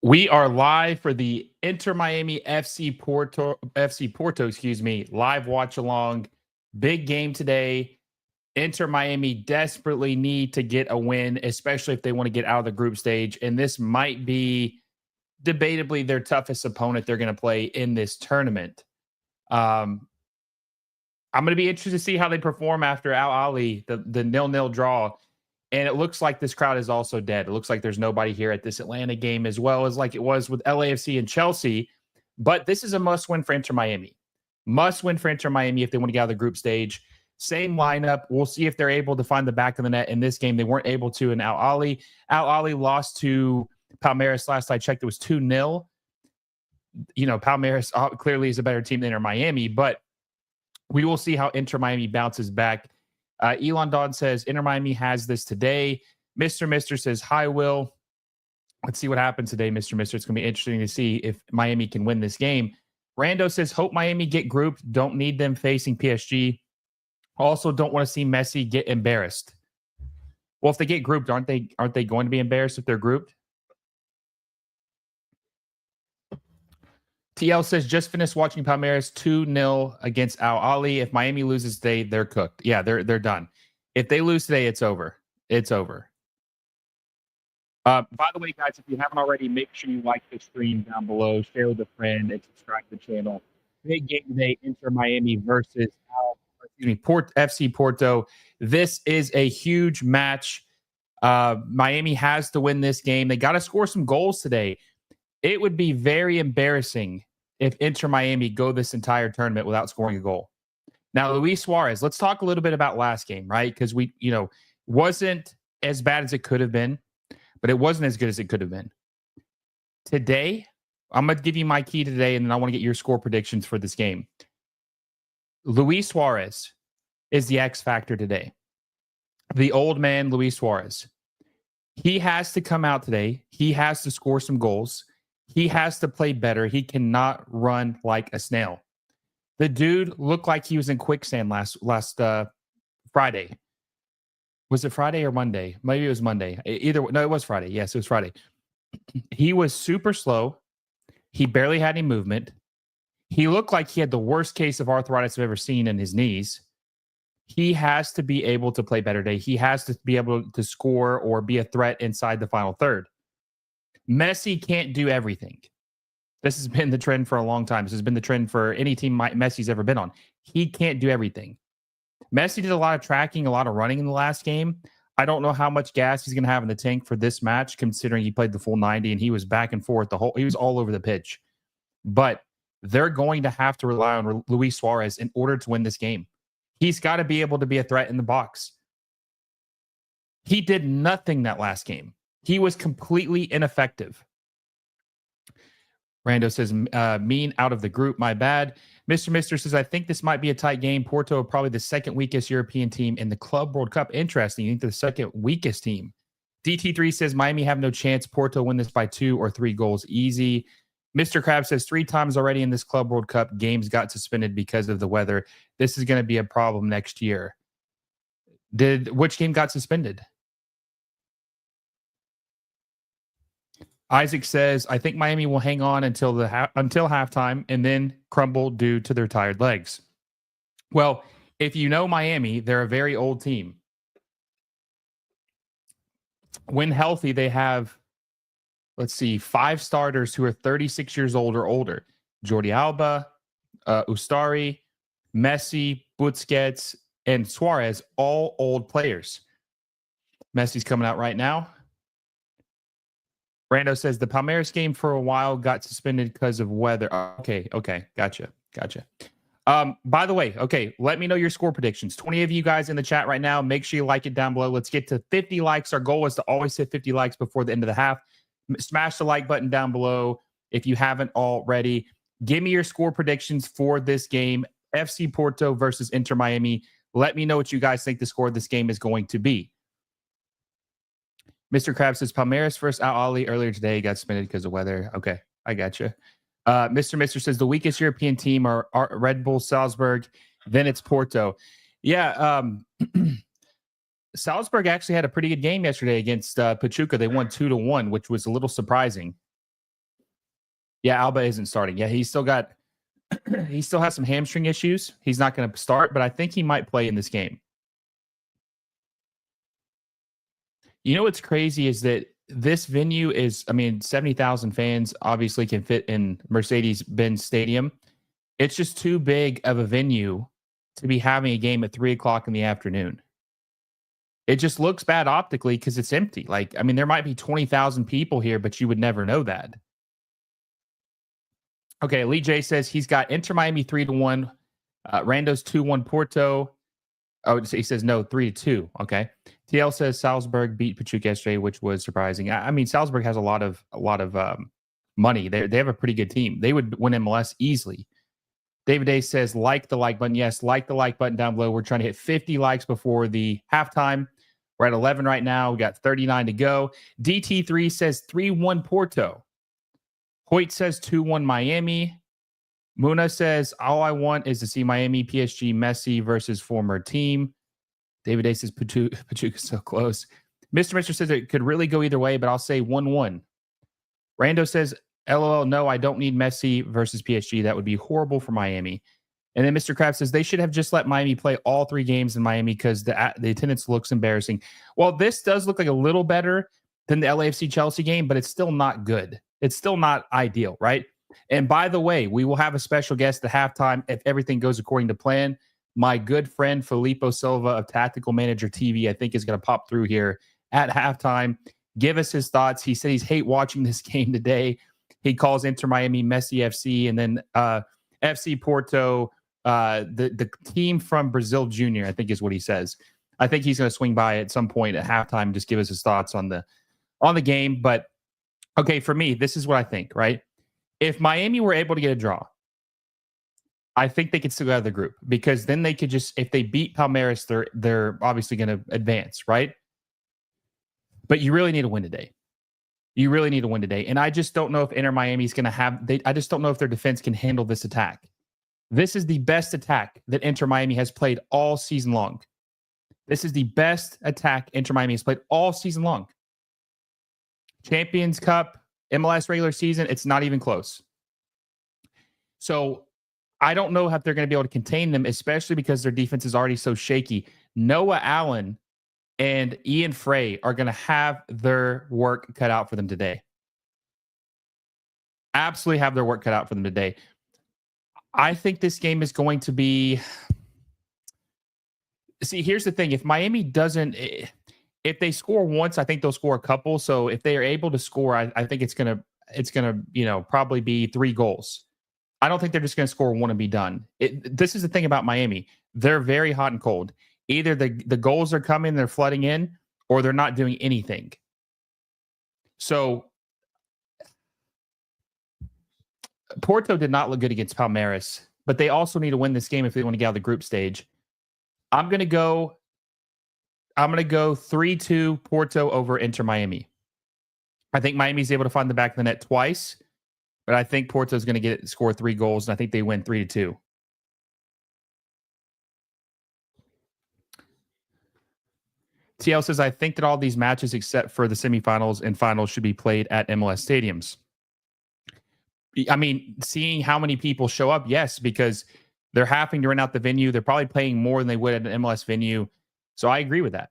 We are live for the Inter Miami FC Porto, live watch along. Big game today. Inter Miami desperately need to get a win, especially if they want to get out of the group stage. And this might be debatably their toughest opponent they're going to play in this tournament. I'm going to be interested to see how they perform after Al Ali, the 0-0 draw. And it looks like this crowd is also dead. It looks like there's nobody here at this Atlanta game, as well as like it was with LAFC and Chelsea. But this is a must-win for Inter Miami. Must-win for Inter Miami if they want to get out of the group stage. Same lineup. We'll see if they're able to find the back of the net in this game. They weren't able to in Al Ali. Al Ali lost to Palmeiras last I checked. It was 2-0. You know, Palmeiras clearly is a better team than Inter Miami, but we will see how Inter Miami bounces back. Elon Dodd says, Inter Miami has this today. Mr. says, hi, Will. Let's see what happens today, Mr. It's going to be interesting to see if Miami can win this game. Rando says, hope Miami get grouped. Don't need them facing PSG. Also, don't want to see Messi get embarrassed. Well, if they get grouped, aren't they going to be embarrassed if they're grouped? TL says, just finished watching Palmeiras 2-0 against Al Ali. If Miami loses today, they're cooked. Yeah, they're done. If they lose today, it's over. It's over. By the way, guys, if you haven't already, make sure you like the stream down below, share with a friend, and subscribe to the channel. Big game today, Inter Miami versus FC Porto. This is a huge match. Miami has to win this game. They got to score some goals today. It would be very embarrassing if Inter Miami go this entire tournament without scoring a goal. Now, Luis Suarez, let's talk a little bit about last game, right? Because wasn't as bad as it could have been, but it wasn't as good as it could have been. Today, I'm going to give you my key today, and then I want to get your score predictions for this game. Luis Suarez is the X factor today. The old man, Luis Suarez. He has to come out today. He has to score some goals. He has to play better. He cannot run like a snail. The dude looked like he was in quicksand last Friday. Was it Friday or Monday? Maybe it was Monday. No, it was Friday. Yes, it was Friday. He was super slow. He barely had any movement. He looked like he had the worst case of arthritis I've ever seen in his knees. He has to be able to play better today. He has to be able to score or be a threat inside the final third. Messi can't do everything. This has been the trend for a long time. This has been the trend for any team Messi's ever been on. He can't do everything. Messi did a lot of tracking, a lot of running in the last game. I don't know how much gas he's going to have in the tank for this match, considering he played the full 90 and he was back and forth. He was all over the pitch. But they're going to have to rely on Luis Suarez in order to win this game. He's got to be able to be a threat in the box. He did nothing that last game. He was completely ineffective. Rando says, mean out of the group, my bad. Mr. says, I think this might be a tight game. Porto probably the second weakest European team in the Club World Cup. Interesting. You think they're the second weakest team. DT3 says, Miami have no chance. Porto win this by 2 or 3 goals easy. Mr. Krabs says, 3 times already in this Club World Cup, games got suspended because of the weather. This is going to be a problem next year. Which game got suspended? Isaac says, I think Miami will hang on until halftime and then crumble due to their tired legs. Well, if you know Miami, they're a very old team. When healthy, they have, 5 starters who are 36 years old or older. Jordi Alba, Ustari, Messi, Busquets, and Suarez, all old players. Messi's coming out right now. Brando says the Palmeiras game for a while got suspended because of weather. Okay. Gotcha. By the way, let me know your score predictions. 20 of you guys in the chat right now. Make sure you like it down below. Let's get to 50 likes. Our goal is to always hit 50 likes before the end of the half. Smash the like button down below if you haven't already. Give me your score predictions for this game, FC Porto versus Inter Miami. Let me know what you guys think the score of this game is going to be. Mr. Krabs says, Palmeiras versus Al Ali earlier today got suspended because of weather. Okay, I got you. Mr. says, the weakest European team are Red Bull Salzburg, then it's Porto. Yeah, Salzburg actually had a pretty good game yesterday against Pachuca. They won 2-1, which was a little surprising. Yeah, Alba isn't starting. Yeah, he's still got he still has some hamstring issues. He's not going to start, but I think he might play in this game. You know what's crazy is that this venue is, I mean, 70,000 fans obviously can fit in Mercedes-Benz Stadium. It's just too big of a venue to be having a game at 3 o'clock in the afternoon. It just looks bad optically because it's empty. Like, I mean, there might be 20,000 people here, but you would never know that. Okay, Lee J says he's got Inter Miami 3-1, Rando's 2-1 Porto. Oh, he says no, 3-2. Okay. TL says Salzburg beat Pachuca yesterday, which was surprising. I mean, Salzburg has a lot of money. They have a pretty good team. They would win MLS easily. David Day says like the like button. Yes, like the like button down below. We're trying to hit 50 likes before the halftime. We're at 11 right now. We got 39 to go. DT3 says 3-1 Porto. Hoyt says 2-1 Miami. Muna says, all I want is to see Miami PSG Messi versus former team. David A says, Pachuca's so close. Mr. Mister says it could really go either way, but I'll say 1-1. Rando says, LOL, no, I don't need Messi versus PSG. That would be horrible for Miami. And then Mr. Kraft says they should have just let Miami play all 3 games in Miami because the attendance looks embarrassing. Well, this does look like a little better than the LAFC Chelsea game, but it's still not good. It's still not ideal, right? And by the way, we will have a special guest at halftime if everything goes according to plan. My good friend Filippo Silva of Tactical Manager TV, I think, is going to pop through here at halftime. Give us his thoughts. He said he's hate watching this game today. He calls Inter Miami Messi FC, and then FC Porto, the team from Brazil Junior, I think is what he says. I think he's going to swing by at some point at halftime and just give us his thoughts on the game. But okay, for me, this is what I think, right? If Miami were able to get a draw, I think they could still go out of the group because then they could just, if they beat Palmeiras, they're obviously going to advance, right? But you really need to win today. You really need to win today. And I just don't know if Inter Miami is going to have, I just don't know if their defense can handle this attack. This is the best attack that Inter Miami has played all season long. This is the best attack Inter Miami has played all season long. Champions Cup, MLS regular season, it's not even close. So I don't know if they're going to be able to contain them, especially because their defense is already so shaky. Noah Allen and Ian Frey are going to have their work cut out for them today. Absolutely have their work cut out for them today. I think this game is going to be... See, here's the thing. If Miami doesn't... If they score once, I think they'll score a couple. So if they are able to score, I think it's gonna probably be 3 goals. I don't think they're just gonna score one and be done. This is the thing about Miami. They're very hot and cold. Either the goals are coming, they're flooding in, or they're not doing anything. So Porto did not look good against Palmeiras, but they also need to win this game if they want to get out of the group stage. I'm gonna go 3-2 Porto over Inter Miami. I think Miami's able to find the back of the net twice, but I think Porto's going to score 3 goals, and I think they win 3-2. TL says, I think that all these matches except for the semifinals and finals should be played at MLS stadiums. I mean, seeing how many people show up, yes, because they're having to rent out the venue. They're probably paying more than they would at an MLS venue. So I agree with that.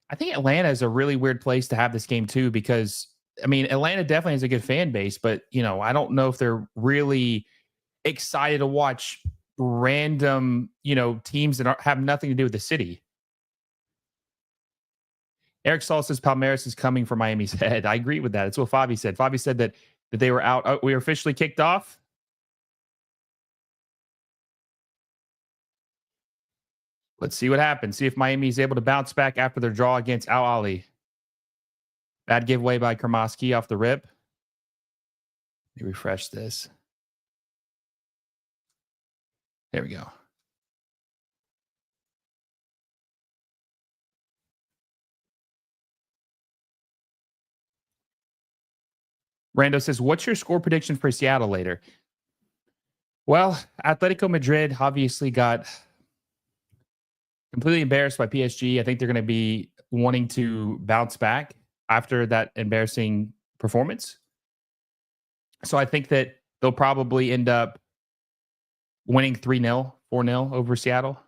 I think Atlanta is a really weird place to have this game too, because I mean, Atlanta definitely has a good fan base, but I don't know if they're really excited to watch random, teams that have nothing to do with the city. Eric Saul says Palmeiras is coming for Miami's head. I agree with that. It's what Fabi said. Fabi said that they were out. Oh, we were officially kicked off. Let's see what happens. See if Miami is able to bounce back after their draw against Al Ahly. Bad giveaway by Kermosky off the rip. Let me refresh this. There we go. Rando says, what's your score prediction for Seattle later? Well, Atletico Madrid obviously got completely embarrassed by PSG. I think they're going to be wanting to bounce back after that embarrassing performance. So I think that they'll probably end up winning 3-0, 4-0 over Seattle.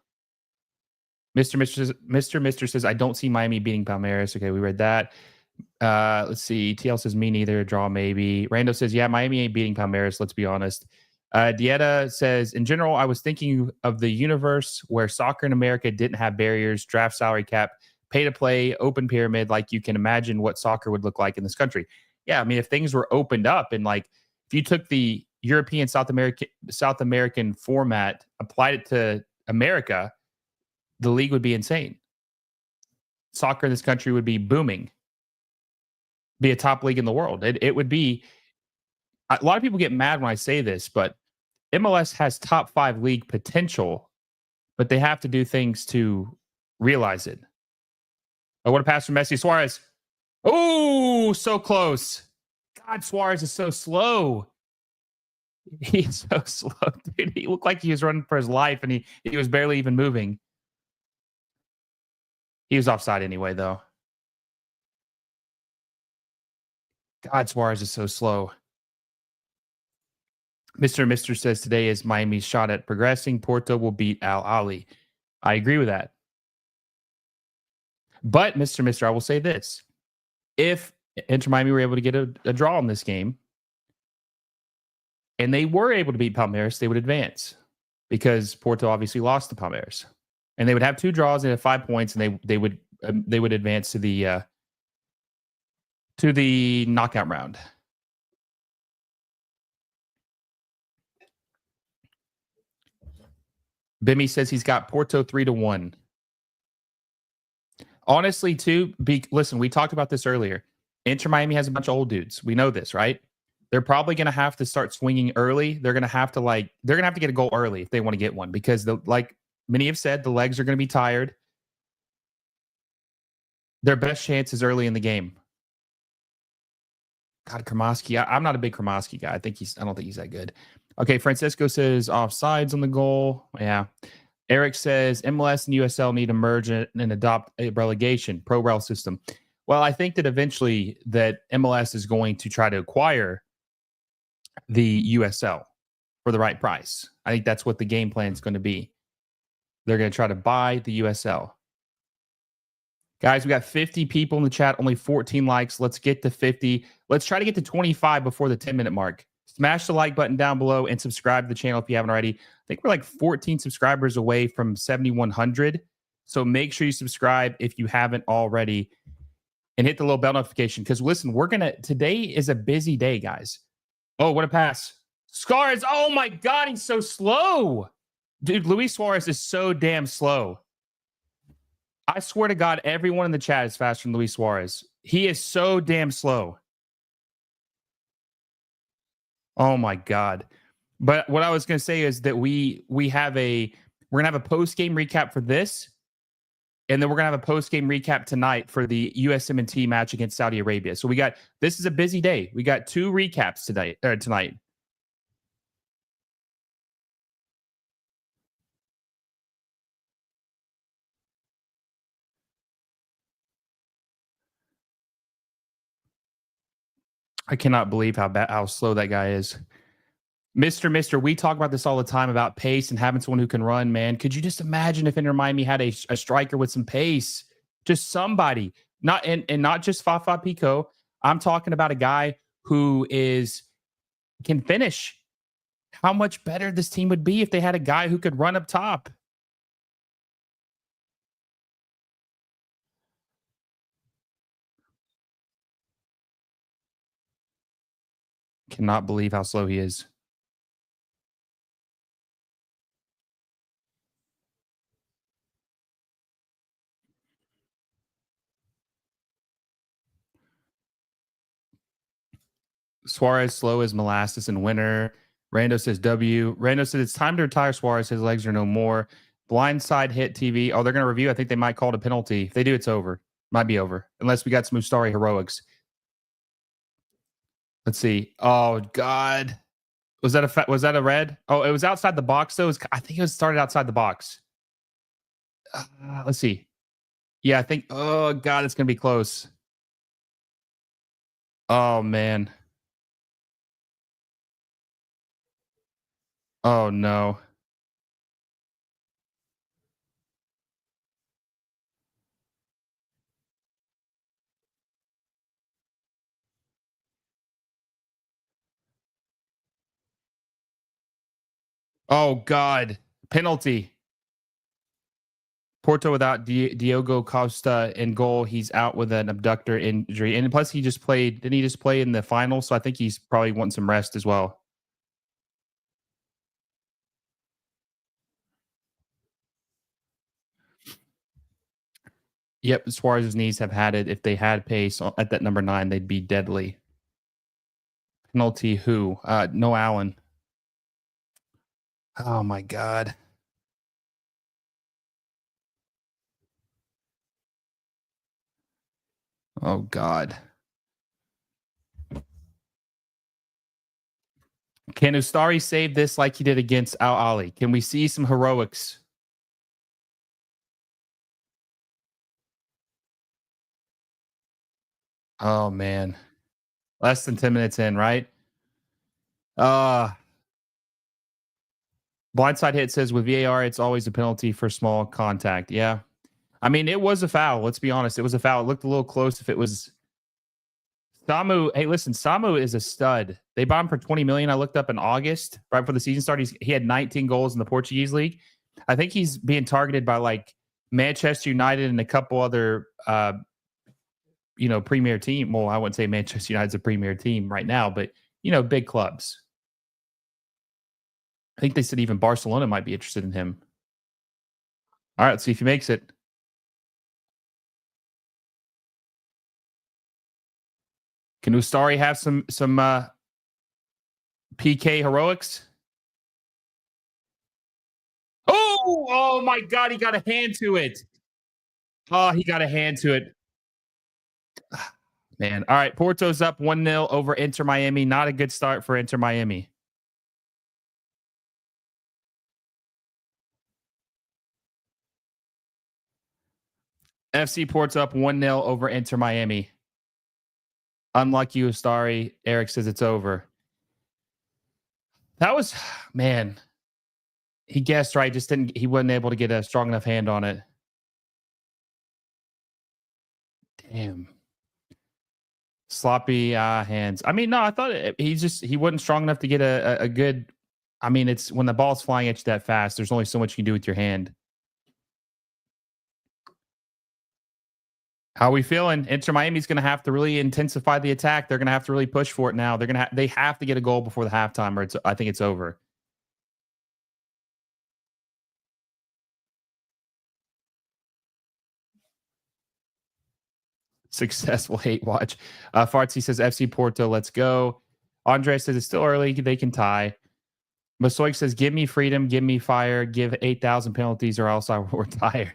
Mr. says, I don't see Miami beating Palmeiras. Okay, we read that. Let's see. TL says, me neither. Draw maybe. Rando says, yeah, Miami ain't beating Palmeiras. Let's be honest. Dieta says, in general, I was thinking of the universe where soccer in America didn't have barriers, draft salary cap, pay to play, open pyramid. Like you can imagine what soccer would look like in this country. Yeah, I mean, if things were opened up and like if you took the European South American format, applied it to America, the league would be insane. Soccer in this country would be booming, be a top league in the world. It would be. A lot of people get mad when I say this, but MLS has top 5 league potential, but they have to do things to realize it. Oh, what a pass from Messi. Suarez. Oh, so close. God, Suarez is so slow. He's so slow, dude. He looked like he was running for his life, and he was barely even moving. He was offside anyway, though. God, Suarez is so slow. Mr. says today is Miami's shot at progressing. Porto will beat Al Ali. I agree with that. But Mr. I will say this. If Inter Miami were able to get a draw in this game and they were able to beat Palmeiras, they would advance because Porto obviously lost to Palmeiras. And they would have 2 draws and have 5 points, and they would advance to the knockout round. Bimmy says he's got Porto 3-1. Honestly, too, listen, we talked about this earlier. Inter Miami has a bunch of old dudes. We know this, right? They're probably going to have to start swinging early. They're going to have to get a goal early if they want to get one, because like many have said, the legs are going to be tired. Their best chance is early in the game. God, Kremoski. I'm not a big Kremoski guy. I don't think he's that good. Okay, Francisco says offsides on the goal. Yeah. Eric says MLS and USL need to merge and adopt a relegation pro-rel system. Well, I think that eventually that MLS is going to try to acquire the USL for the right price. I think that's what the game plan is going to be. They're going to try to buy the USL. Guys, we got 50 people in the chat, only 14 likes. Let's get to 50. Let's try to get to 25 before the 10-minute mark. Smash the like button down below and subscribe to the channel if you haven't already. I think we're like 14 subscribers away from 7,100. So make sure you subscribe if you haven't already and hit the little bell notification. Because listen, today is a busy day, guys. Oh, what a pass. Suarez. Oh my God, he's so slow. Dude, Luis Suarez is so damn slow. I swear to God, everyone in the chat is faster than Luis Suarez. He is so damn slow. Oh my God. But what I was going to say is that we're going to have a post-game recap for this. And then we're going to have a post-game recap tonight for the USMNT match against Saudi Arabia. So this is a busy day. We got 2 recaps tonight. I cannot believe how slow that guy is. Mister, we talk about this all the time about pace and having someone who can run, man. Could you just imagine if Inter Miami had a striker with some pace? Just somebody. Not just Fafa Pico. I'm talking about a guy who can finish. How much better this team would be if they had a guy who could run up top. Cannot believe how slow he is. Suarez slow as molasses in winter. Rando says W. Rando says it's time to retire Suarez. His legs are no more. Blindside hit TV. Oh, they're going to review. I think they might call it a penalty. If they do, it's over. Might be over. Unless we got some Mustari heroics. Let's see. Oh, God. Was that a red? Oh, it was outside the box, though. I think it was started outside the box. Let's see. Yeah, I think. Oh, God, it's going to be close. Oh, man. Oh no. Oh God. Penalty. Porto without Diogo Costa in goal. He's out with an abductor injury. And plus he just played, didn't he just play in the final? So I think he's probably wanting some rest as well. Yep, Suarez's knees have had it. If they had pace at that number 9, they'd be deadly. Penalty who? No Allen. Oh my God. Oh God. Can Ustari save this like he did against Al Ali? Can we see some heroics? Oh man. Less than 10 minutes in, right? Uh Blindside hit says with VAR, it's always a penalty for small contact. Yeah. I mean, it was a foul. Let's be honest. It was a foul. It looked a little close if it was Samu. Hey, listen, Samu is a stud. They bought him for 20 million. I looked up in August, right before the season started. He had 19 goals in the Portuguese league. I think he's being targeted by like Manchester United and a couple other premier team. Well, I wouldn't say Manchester United's a premier team right now, but big clubs. I think they said even Barcelona might be interested in him. All right, let's see if he makes it. Can Ustari have some PK heroics? Oh my God, he got a hand to it. Oh, he got a hand to it. Man. All right, Porto's up 1-0 over Inter Miami. Not a good start for Inter Miami. FC Porto up 1-0 over Inter Miami. Unlucky Ustari. Eric says it's over. That was, man, he guessed right. Just didn't, he wasn't able to get a strong enough hand on it. Damn. Sloppy hands. I mean, no, I thought he wasn't strong enough to get a good. I mean, it's when the ball's flying at you that fast, there's only so much you can do with your hand. How are we feeling? Inter Miami's going to have to really intensify the attack. They're going to have to really push for it now. They have to get a goal before the halftime, or I think it's over. Successful hate watch. Fartsy says FC Porto, let's go. Andre says it's still early. They can tie. Masoik says, give me freedom, give me fire, give 8,000 penalties or else I will retire.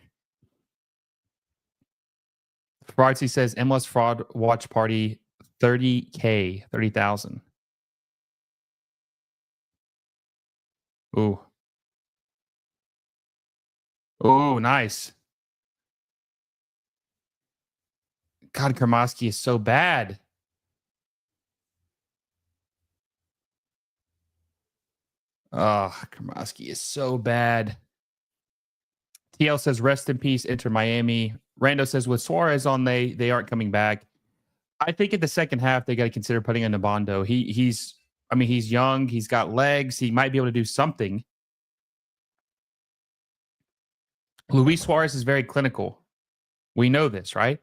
Fartsy says, MLS fraud watch party 30K, 30,000. Ooh. Oh, nice. God, Kermosky is so bad. Oh, Kermosky is so bad. TL says, rest in peace, Inter Miami. Rando says, with Suarez on, they aren't coming back. I think in the second half, they got to consider putting in Nabando. He's young. He's got legs. He might be able to do something. Luis Suarez is very clinical. We know this, right?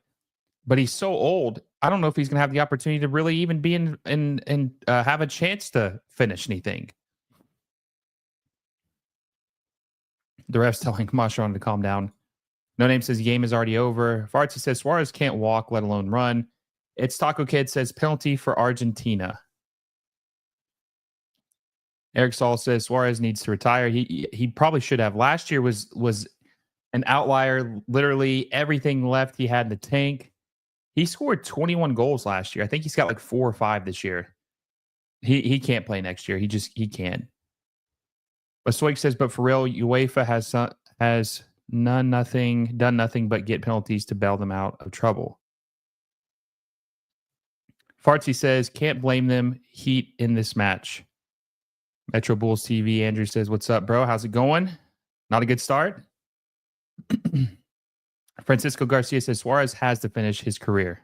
But he's so old. I don't know if he's going to have the opportunity to really even be in and have a chance to finish anything. The ref's telling Masharon to calm down. No Name says the game is already over. Fartsy says Suarez can't walk, let alone run. It's Taco Kid says penalty for Argentina. Eric Saul says Suarez needs to retire. He probably should have. Last year was an outlier. Literally everything left he had in the tank. He scored 21 goals last year. I think he's got like 4 or 5 this year. He can't play next year. He can't. But Swig says, but for real, UEFA has done nothing but get penalties to bail them out of trouble. Fartsy says, can't blame them. Heat in this match. Metro Bulls TV. Andrew says, "What's up, bro? How's it going? Not a good start." Francisco Garcia says Suarez has to finish his career.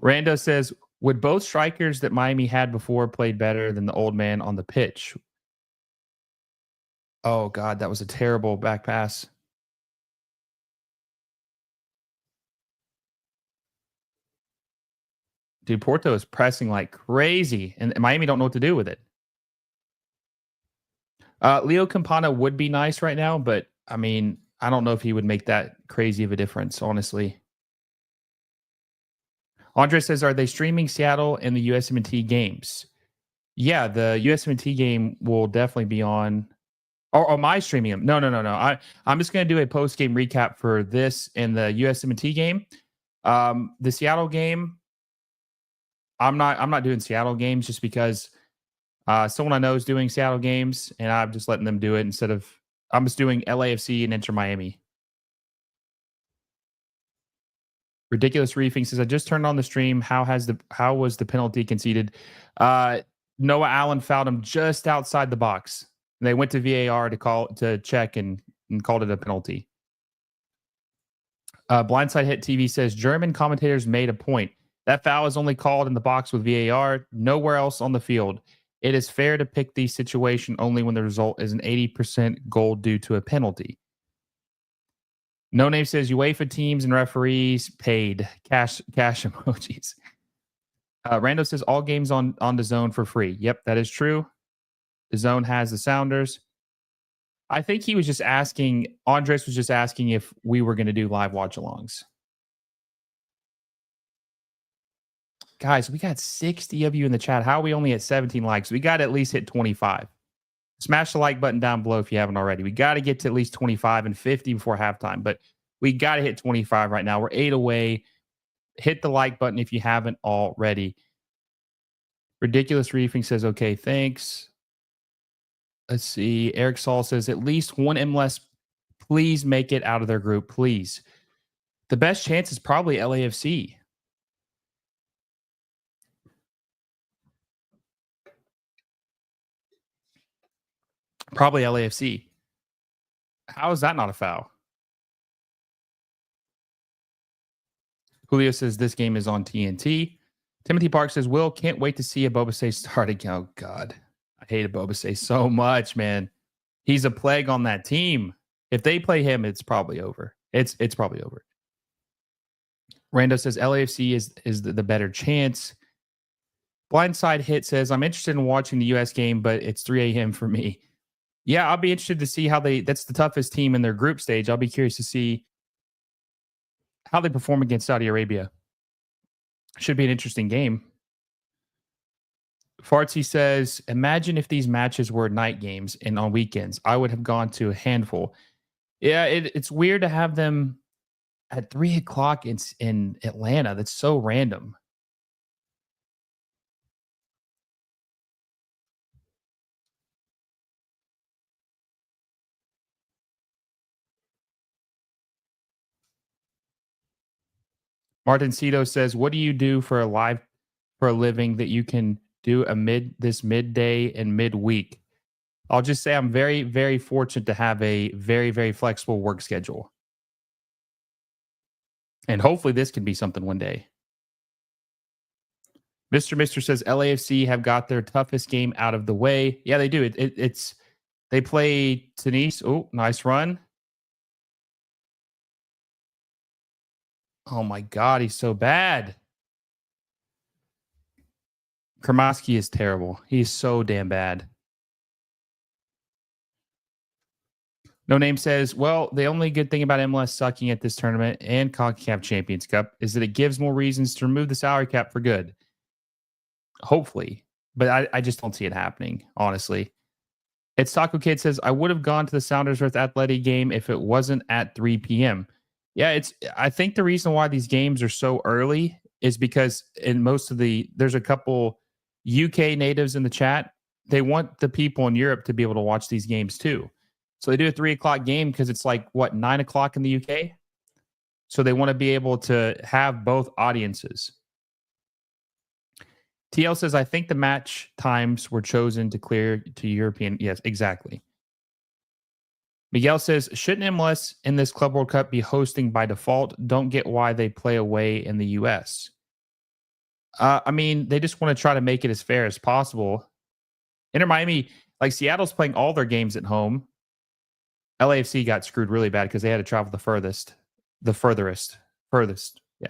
Rando says, "Would both strikers that Miami had before played better than the old man on the pitch?" Oh God, that was a terrible back pass. Dude, Porto is pressing like crazy, and Miami don't know what to do with it. Leo Campana would be nice right now, but I mean, I don't know if he would make that crazy of a difference, honestly. Andre says, "Are they streaming Seattle and the USMNT games?" Yeah, the USMNT game will definitely be on. Or am I streaming them? No. I'm just going to do a post game recap for this and the USMNT game. The Seattle game, I'm not doing Seattle games just because someone I know is doing Seattle games, and I'm just letting them do it instead of I'm just doing LAFC and Inter Miami. Ridiculous Reefing says, "I just turned on the stream. How was the penalty conceded?" Noah Allen fouled him just outside the box. And they went to VAR to check and called it a penalty. Blindside Hit TV says German commentators made a point. That foul is only called in the box with VAR, nowhere else on the field. It is fair to pick the situation only when the result is an 80% goal due to a penalty. No Name says UEFA teams and referees paid cash emojis. Rando says all games on the Zone for free. Yep, that is true. The Zone has the Sounders. I think he was just asking, Andres was just asking if we were going to do live watch alongs. Guys, we got 60 of you in the chat. How are we only at 17 likes? We got to at least hit 25. Smash the like button down below if you haven't already. We got to get to at least 25 and 50 before halftime, but we got to hit 25 right now. We're 8 away. Hit the like button if you haven't already. Ridiculous Reefing says, "Okay, thanks." Let's see. Eric Saul says, "At least one MLS, please make it out of their group, please." The best chance is probably LAFC. Probably LAFC. How is that not a foul? Julio says this game is on TNT. Timothy Park says, "Will, can't wait to see Abobase start again." Oh, God. I hate Abobase so much, man. He's a plague on that team. If they play him, it's probably over. It's probably over. Rando says LAFC is the better chance. Blindside Hit says, "I'm interested in watching the US game, but it's 3 a.m. for me." Yeah, I'll be interested to see how that's the toughest team in their group stage. I'll be curious to see how they perform against Saudi Arabia. Should be an interesting game. Fartsy says, "Imagine if these matches were night games and on weekends. I would have gone to a handful." Yeah, it's weird to have them at 3 o'clock in Atlanta. That's so random. Martin Cito says, "What do you do for a living that you can do this midday and midweek?" I'll just say I'm very, very fortunate to have a very, very flexible work schedule. And hopefully this can be something one day. Mr. Mister says LAFC have got their toughest game out of the way. Yeah, they do. It's they play Tunis. Oh, nice run. Oh my God, he's so bad. Kramaski is terrible. He's so damn bad. No Name says, "Well, the only good thing about MLS sucking at this tournament and CONCACAF Champions Cup is that it gives more reasons to remove the salary cap for good." Hopefully. But I just don't see it happening, honestly. It's Taco Kid says, "I would have gone to the Sounders versus Atleti game if it wasn't at 3 p.m. Yeah, I think the reason why these games are so early is because there's a couple UK natives in the chat. They want the people in Europe to be able to watch these games too. So they do a 3 o'clock game because it's like 9 o'clock in the UK. So they want to be able to have both audiences. TL says, I think the match times were chosen to clear to European. Yes, exactly. Miguel says, shouldn't MLS in this Club World Cup be hosting by default? Don't get why they play away in the US. I mean, they just want to try to make it as fair as possible. Inter Miami, like Seattle's playing all their games at home. LAFC got screwed really bad because they had to travel furthest. Yeah,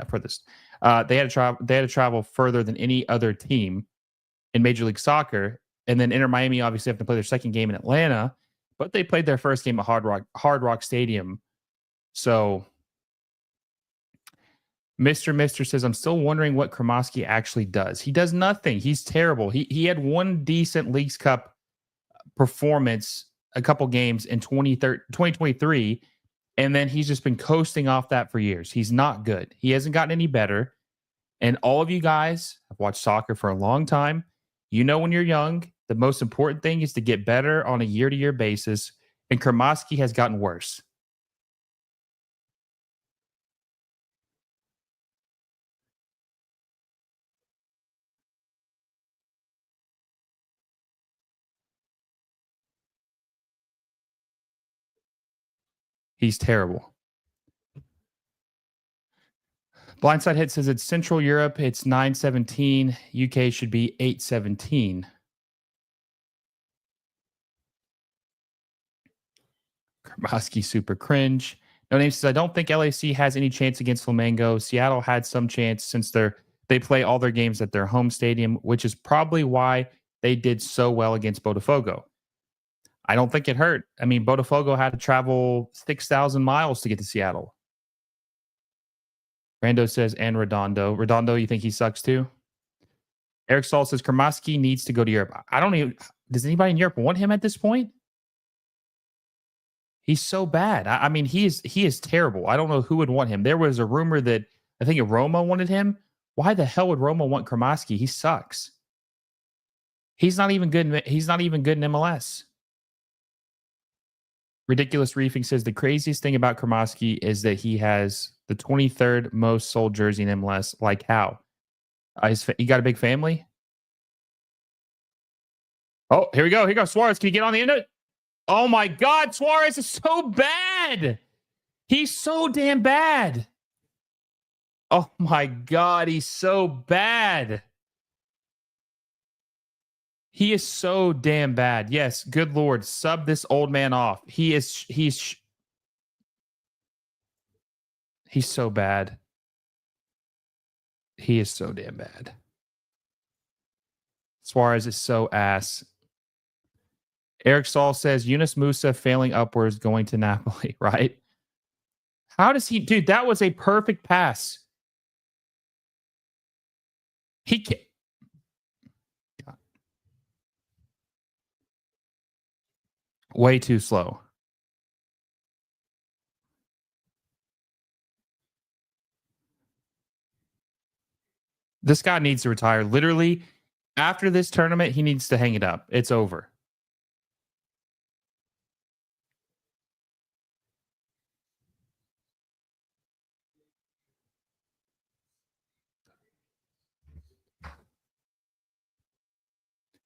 furthest. They had to travel further than any other team in Major League Soccer. And then Inter Miami obviously have to play their second game in Atlanta, but they played their first game at Hard Rock Stadium. So Mr. Mister says, I'm still wondering what Kremoski actually does. He does nothing. He's terrible. He had one decent Leagues Cup performance, a couple games in 2023, and then he's just been coasting off that for years. He's not good. He hasn't gotten any better. And all of you guys have watched soccer for a long time. You know, when you're young, the most important thing is to get better on a year-to-year basis. And Kremoski has gotten worse. He's terrible. Blindside Hit says it's Central Europe. It's 9:17. UK should be 8:17. Kremoski super cringe. No Name says, I don't think LAC has any chance against Flamengo. Seattle had some chance since they play all their games at their home stadium, which is probably why they did so well against Botafogo. I don't think it hurt. I mean, Botafogo had to travel 6,000 miles to get to Seattle. Rando says, and Redondo. Redondo, you think he sucks too? Eric Saul says, Kremoski needs to go to Europe. I don't even... Does anybody in Europe want him at this point? He's so bad. I mean, he is terrible. I don't know who would want him. There was a rumor that I think Roma wanted him. Why the hell would Roma want Kremoski? He sucks. He's not even good. He's not even good in MLS. Ridiculous Reefing says the craziest thing about Kremoski is that he has the 23rd most sold jersey in MLS. Like how? He got a big family. Oh, here we go. Here goes Suarez. Can you get on the internet? Oh my God, Suarez is so bad. He's so damn bad. Oh my God, he's so bad. He is so damn bad. Yes, good Lord, sub this old man off. He's so bad. He is so damn bad. Suarez is so ass. Eric Saul says Yunus Musa failing upwards going to Napoli, right? How does he... Dude, that was a perfect pass. He can't... Way too slow. This guy needs to retire. Literally, after this tournament, he needs to hang it up. It's over.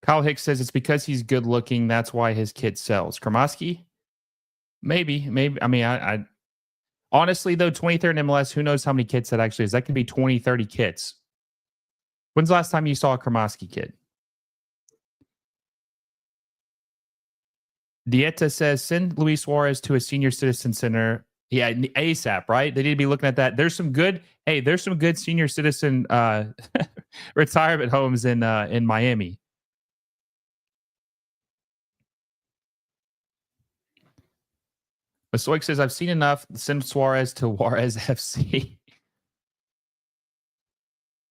Kyle Hicks says it's because he's good looking. That's why his kid sells. Kremoski? Maybe. I mean, I honestly, though, 23rd in MLS, who knows how many kits that actually is? That could be 20, 30 kits. When's the last time you saw a Kremoski kid? Dieta says, send Luis Suarez to a senior citizen center. Yeah, ASAP, right? They need to be looking at that. There's some good senior citizen retirement homes in Miami. Masoik says, I've seen enough. Send Suarez to Juarez FC.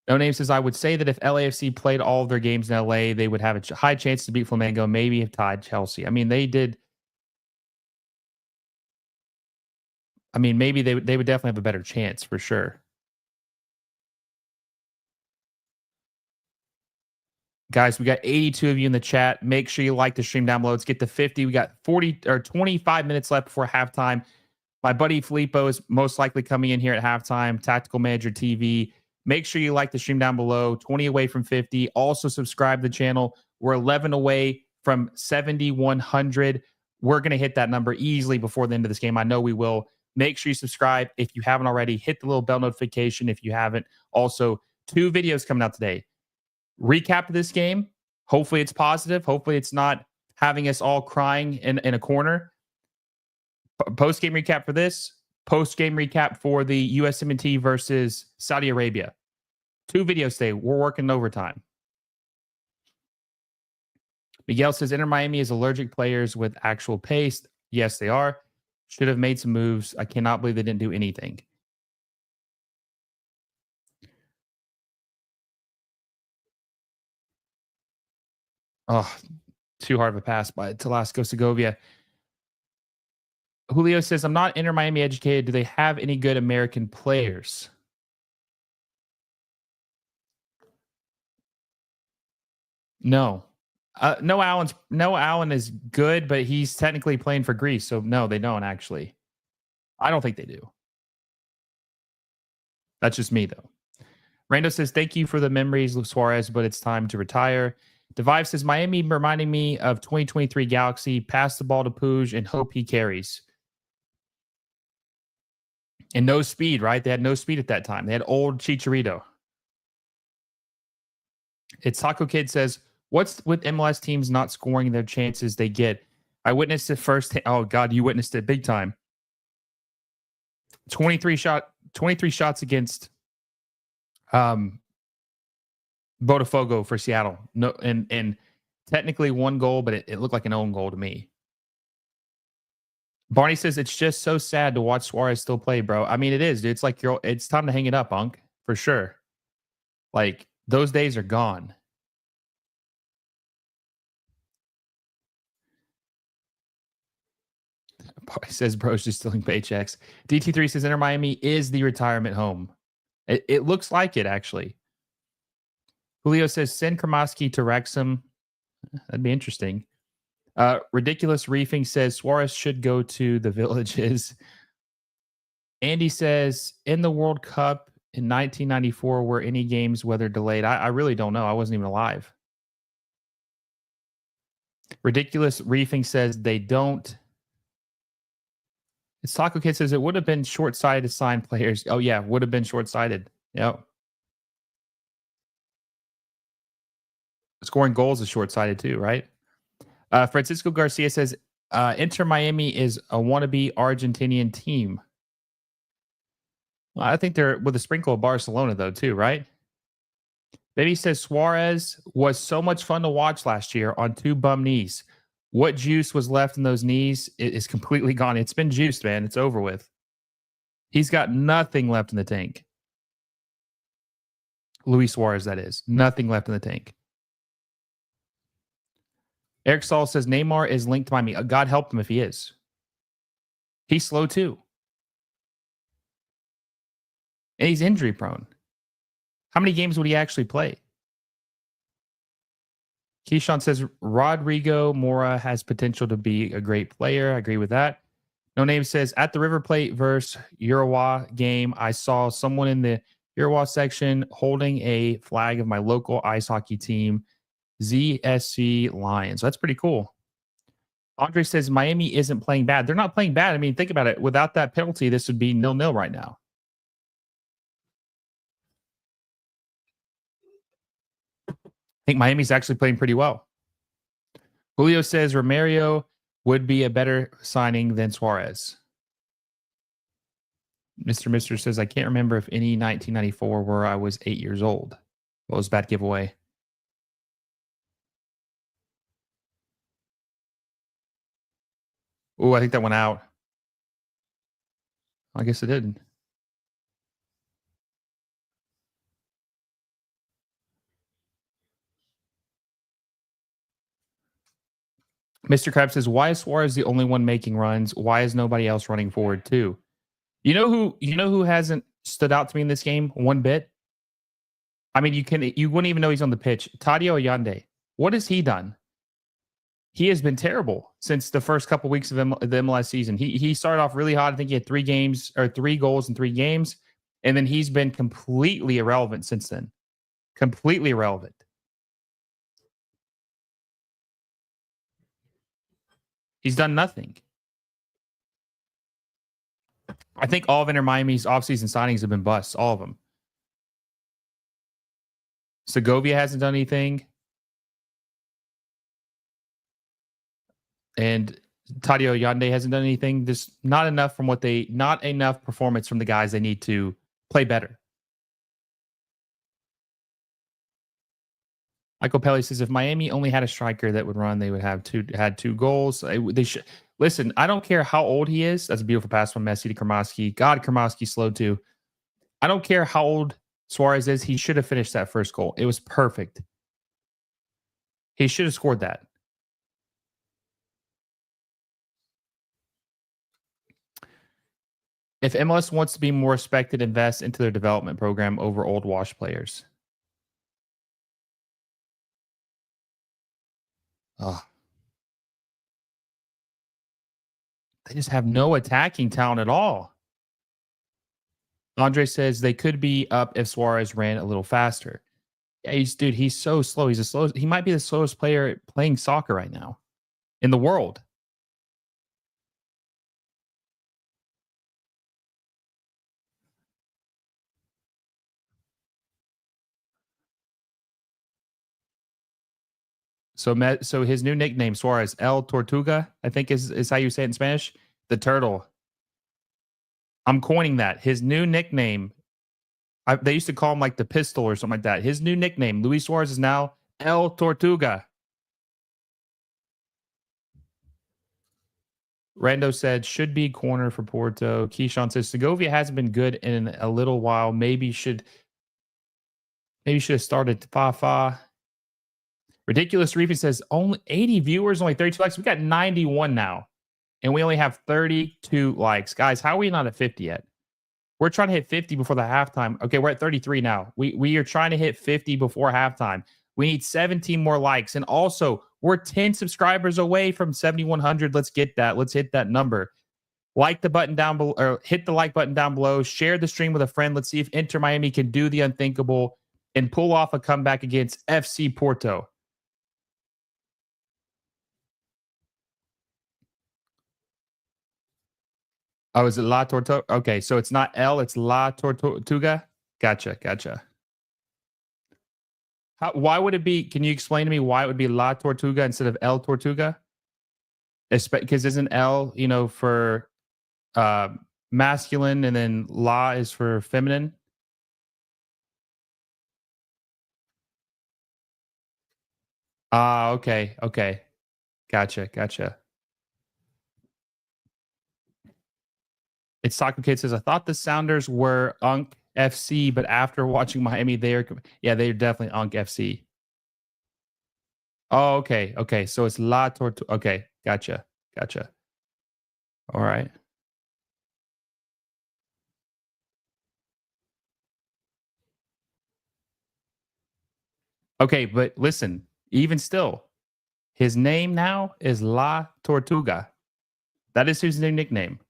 No Name says, I would say that if LAFC played all of their games in LA, they would have a high chance to beat Flamengo, maybe have tied Chelsea. I mean, they did. I mean, maybe they would definitely have a better chance for sure. Guys, we got 82 of you in the chat. Make sure you like the stream down below. Let's get to 50. We got 25 minutes left before halftime. My buddy Filippo is most likely coming in here at halftime. Tactical Manager TV. Make sure you like the stream down below. 20 away from 50. Also subscribe to the channel. We're 11 away from 7,100. We're going to hit that number easily before the end of this game. I know we will. Make sure you subscribe if you haven't already. Hit the little bell notification if you haven't. Also, 2 videos coming out today. Recap of this game. Hopefully it's positive. Hopefully it's not having us all crying in a corner. Post-game recap for this. Post-game recap for the USMNT versus Saudi Arabia. 2 videos today. We're working overtime. Miguel says, Inter Miami is allergic players with actual pace. Yes, they are. Should have made some moves. I cannot believe they didn't do anything. Oh, too hard of a pass by Talasco Segovia. Julio says, I'm not Inter Miami educated. Do they have any good American players? No. No, Allen is good, but he's technically playing for Greece. So no, they don't actually. I don't think they do. That's just me though. Rando says, thank you for the memories, Luis Suarez, but it's time to retire. Devive says, Miami reminding me of 2023 Galaxy. Pass the ball to Puig and hope he carries. And no speed, right? They had no speed at that time. They had old Chicharito. It's Taco Kid says, what's with MLS teams not scoring their chances they get? I witnessed it first. Oh, God, you witnessed it big time. 23 shots against Botafogo for Seattle. No, and technically 1 goal, but it looked like an own goal to me. Barney says it's just so sad to watch Suarez still play, bro. I mean, it is, dude. It's like it's time to hang it up, Unc, for sure. Like those days are gone. Barney says bro's just stealing paychecks. DT3 says Inter Miami is the retirement home. It looks like it actually. Julio says send Kramaski to Wrexham. That'd be interesting. Ridiculous Reefing says Suarez should go to the Villages. Andy says in the World Cup in 1994 were any games weather delayed? I really don't know. I wasn't even alive. Ridiculous Reefing says they don't. It's Taco Kid says it would have been short-sighted to sign players. Oh yeah, would have been short-sighted. Yep. Scoring goals is short-sighted too, right? Francisco Garcia says, Inter Miami is a wannabe Argentinian team. Well, I think they're with a sprinkle of Barcelona, though, too, right? Baby says, Suarez was so much fun to watch last year on 2 bum knees. What juice was left in those knees is completely gone. It's been juiced, man. It's over with. He's got nothing left in the tank. Luis Suarez, that is. Nothing left in the tank. Eric Saul says Neymar is linked to Miami. God help him if he is. He's slow too. And he's injury prone. How many games would he actually play? Keyshawn says Rodrigo Mora has potential to be a great player. I agree with that. No Name says at the River Plate versus Urawa game, I saw someone in the Urawa section holding a flag of my local ice hockey team, ZSC Lions. That's pretty cool. Andre says Miami isn't playing bad. They're not playing bad. I mean, think about it. Without that penalty, this would be 0-0 right now. I think Miami's actually playing pretty well. Julio says Romario would be a better signing than Suarez. Mr. says, I can't remember if any 1994 where I was 8 years old. What was bad giveaway? Oh, I think that went out. I guess it didn't. Mr. Krabs says, why is Suarez the only one making runs? Why is nobody else running forward too? You know who hasn't stood out to me in this game one bit? I mean, you wouldn't even know he's on the pitch. Tadio Ayande. What has he done? He has been terrible since the first couple weeks of the MLS season. He started off really hot. I think he had 3 goals in 3 games. And then he's been completely irrelevant since then. Completely irrelevant. He's done nothing. I think all of Inter Miami's offseason signings have been busts. All of them. Segovia hasn't done anything. And Tadio Yande hasn't done anything. Just not enough not enough performance from the guys they need to play better. Michael Pelly says if Miami only had a striker that would run, they would have two goals. They should listen. I don't care how old he is. That's a beautiful pass from Messi to Kremovsky. God, Kremovsky slow too. I don't care how old Suarez is. He should have finished that first goal. It was perfect. He should have scored that. If MLS wants to be more respected, invest into their development program over old wash players. Oh. They just have no attacking talent at all. Andre says they could be up if Suarez ran a little faster. Yeah, he's so slow. He might be the slowest player playing soccer right now in the world. So his new nickname, Suarez, El Tortuga, I think is how you say it in Spanish. The turtle. I'm coining that. His new nickname, they used to call him like the pistol or something like that. His new nickname, Luis Suarez, is now El Tortuga. Rando said should be corner for Porto. Keyshawn says Segovia hasn't been good in a little while. Maybe should have started Fafa. Ridiculous Reefing says only 80 viewers, only 32 likes. We got 91 now, and we only have 32 likes. Guys, how are we not at 50 yet? We're trying to hit 50 before the halftime. Okay, we're at 33 now. We are trying to hit 50 before halftime. We need 17 more likes. And also, we're 10 subscribers away from 7,100. Let's get that. Let's hit that number. Like the button down below, or hit the like button down below. Share the stream with a friend. Let's see if Inter Miami can do the unthinkable and pull off a comeback against FC Porto. Oh, is it La Tortuga? Okay, so it's not L, it's La Tortuga. Gotcha. Why would it be? Can you explain to me why it would be La Tortuga instead of El Tortuga? Because isn't L, for uh, masculine, and then La is for feminine? Ah, okay. Gotcha. It's Soccer Kid says, I thought the Sounders were Unk FC, but after watching Miami, they're definitely Unk FC. Oh, okay. So it's La Tortuga. Okay, gotcha. All right. Okay, but listen, even still, his name now is La Tortuga. That is his new nickname.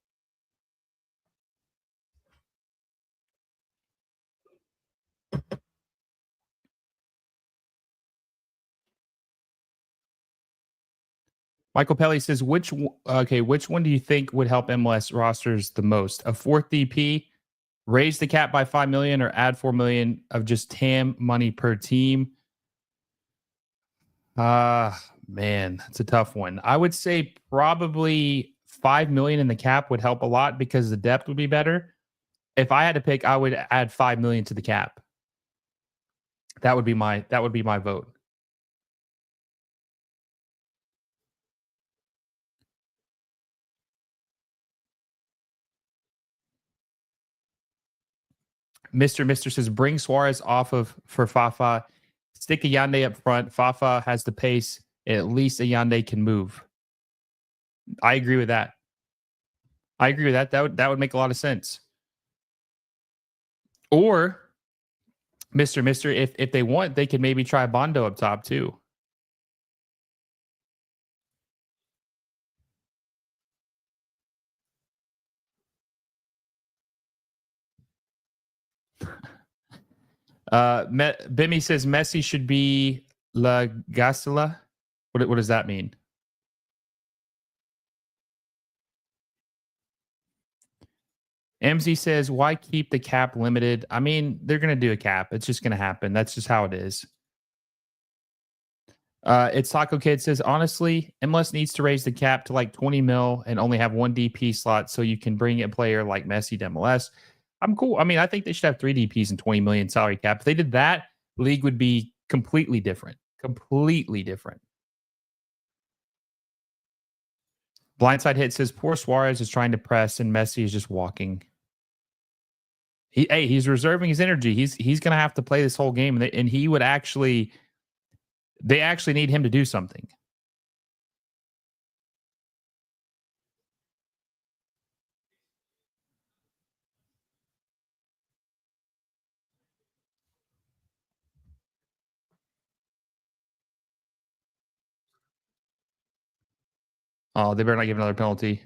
Michael Pelly says, which one do you think would help MLS rosters the most? A fourth DP, raise the cap by 5 million, or add 4 million of just TAM money per team? Man, it's a tough one. I would say probably 5 million in the cap would help a lot because the depth would be better. If I had to pick, I would add 5 million to the cap. That would be my vote. Mr. says bring Suarez off of for Fafa. Stick Ayande up front. Fafa has the pace. At least Ayande can move. I agree with that. That would make a lot of sense. Or Mister, if they want, they could maybe try Bondo up top too. Bimmy says Messi should be La Gasela. What does that mean? MZ says, why keep the cap limited? I mean, they're going to do a cap. It's just going to happen. That's just how it is. It's Taco Kid says, honestly, MLS needs to raise the cap to like 20 mil and only have one DP slot so you can bring a player like Messi to MLS. I'm cool. I mean, I think they should have three DPs and 20 million salary cap. If they did that, league would be completely different. Completely different. Blindside hit says, poor Suarez is trying to press and Messi is just walking. He's reserving his energy. He's going to have to play this whole game, and he would actually. They actually need him to do something. Oh, they better not give another penalty.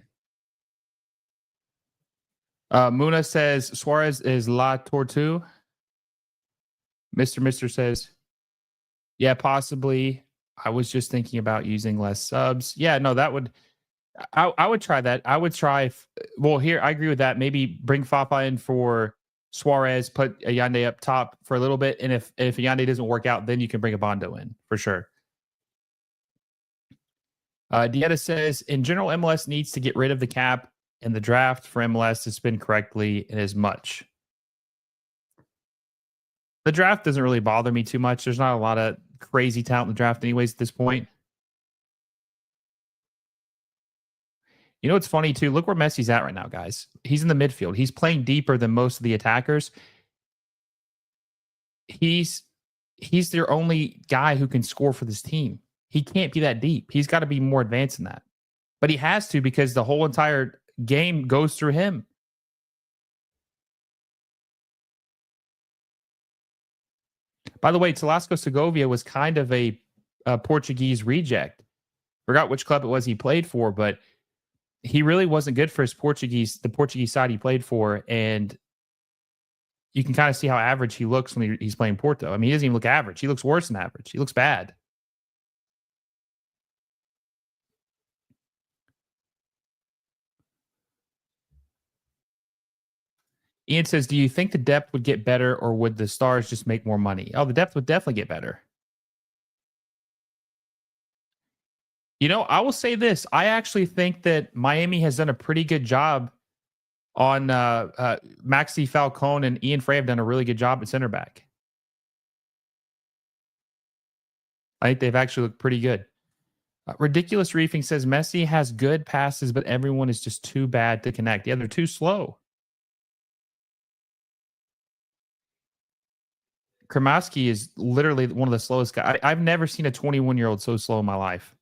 Muna says Suarez is La Tortue. Mr. says, yeah, possibly. I was just thinking about using less subs. Yeah, no, that would. I would try that. I would try. Well, here I agree with that. Maybe bring Fafa in for Suarez, put Ayande up top for a little bit, and if Ayande doesn't work out, then you can bring a Bondo in for sure. Dieta says, in general, MLS needs to get rid of the cap and the draft for MLS to spend correctly and as much. The draft doesn't really bother me too much. There's not a lot of crazy talent in the draft anyways at this point. You know what's funny too? Look where Messi's at right now, guys. He's in the midfield. He's playing deeper than most of the attackers. He's their only guy who can score for this team. He can't be that deep. He's got to be more advanced than that. But he has to because the whole entire game goes through him. By the way, Talasco Segovia was kind of a Portuguese reject. Forgot which club it was he played for, but he really wasn't good for the Portuguese side he played for. And you can kind of see how average he looks when he's playing Porto. I mean, he doesn't even look average. He looks worse than average. He looks bad. Ian says, do you think the depth would get better or would the stars just make more money? Oh, the depth would definitely get better. You know, I will say this. I actually think that Miami has done a pretty good job on Maxi Falcone, and Ian Frey have done a really good job at center back. I think they've actually looked pretty good. Ridiculous Reefing says Messi has good passes, but everyone is just too bad to connect. Yeah, they're too slow. Kramaski is literally one of the slowest guys. I've never seen a 21-year-old so slow in my life.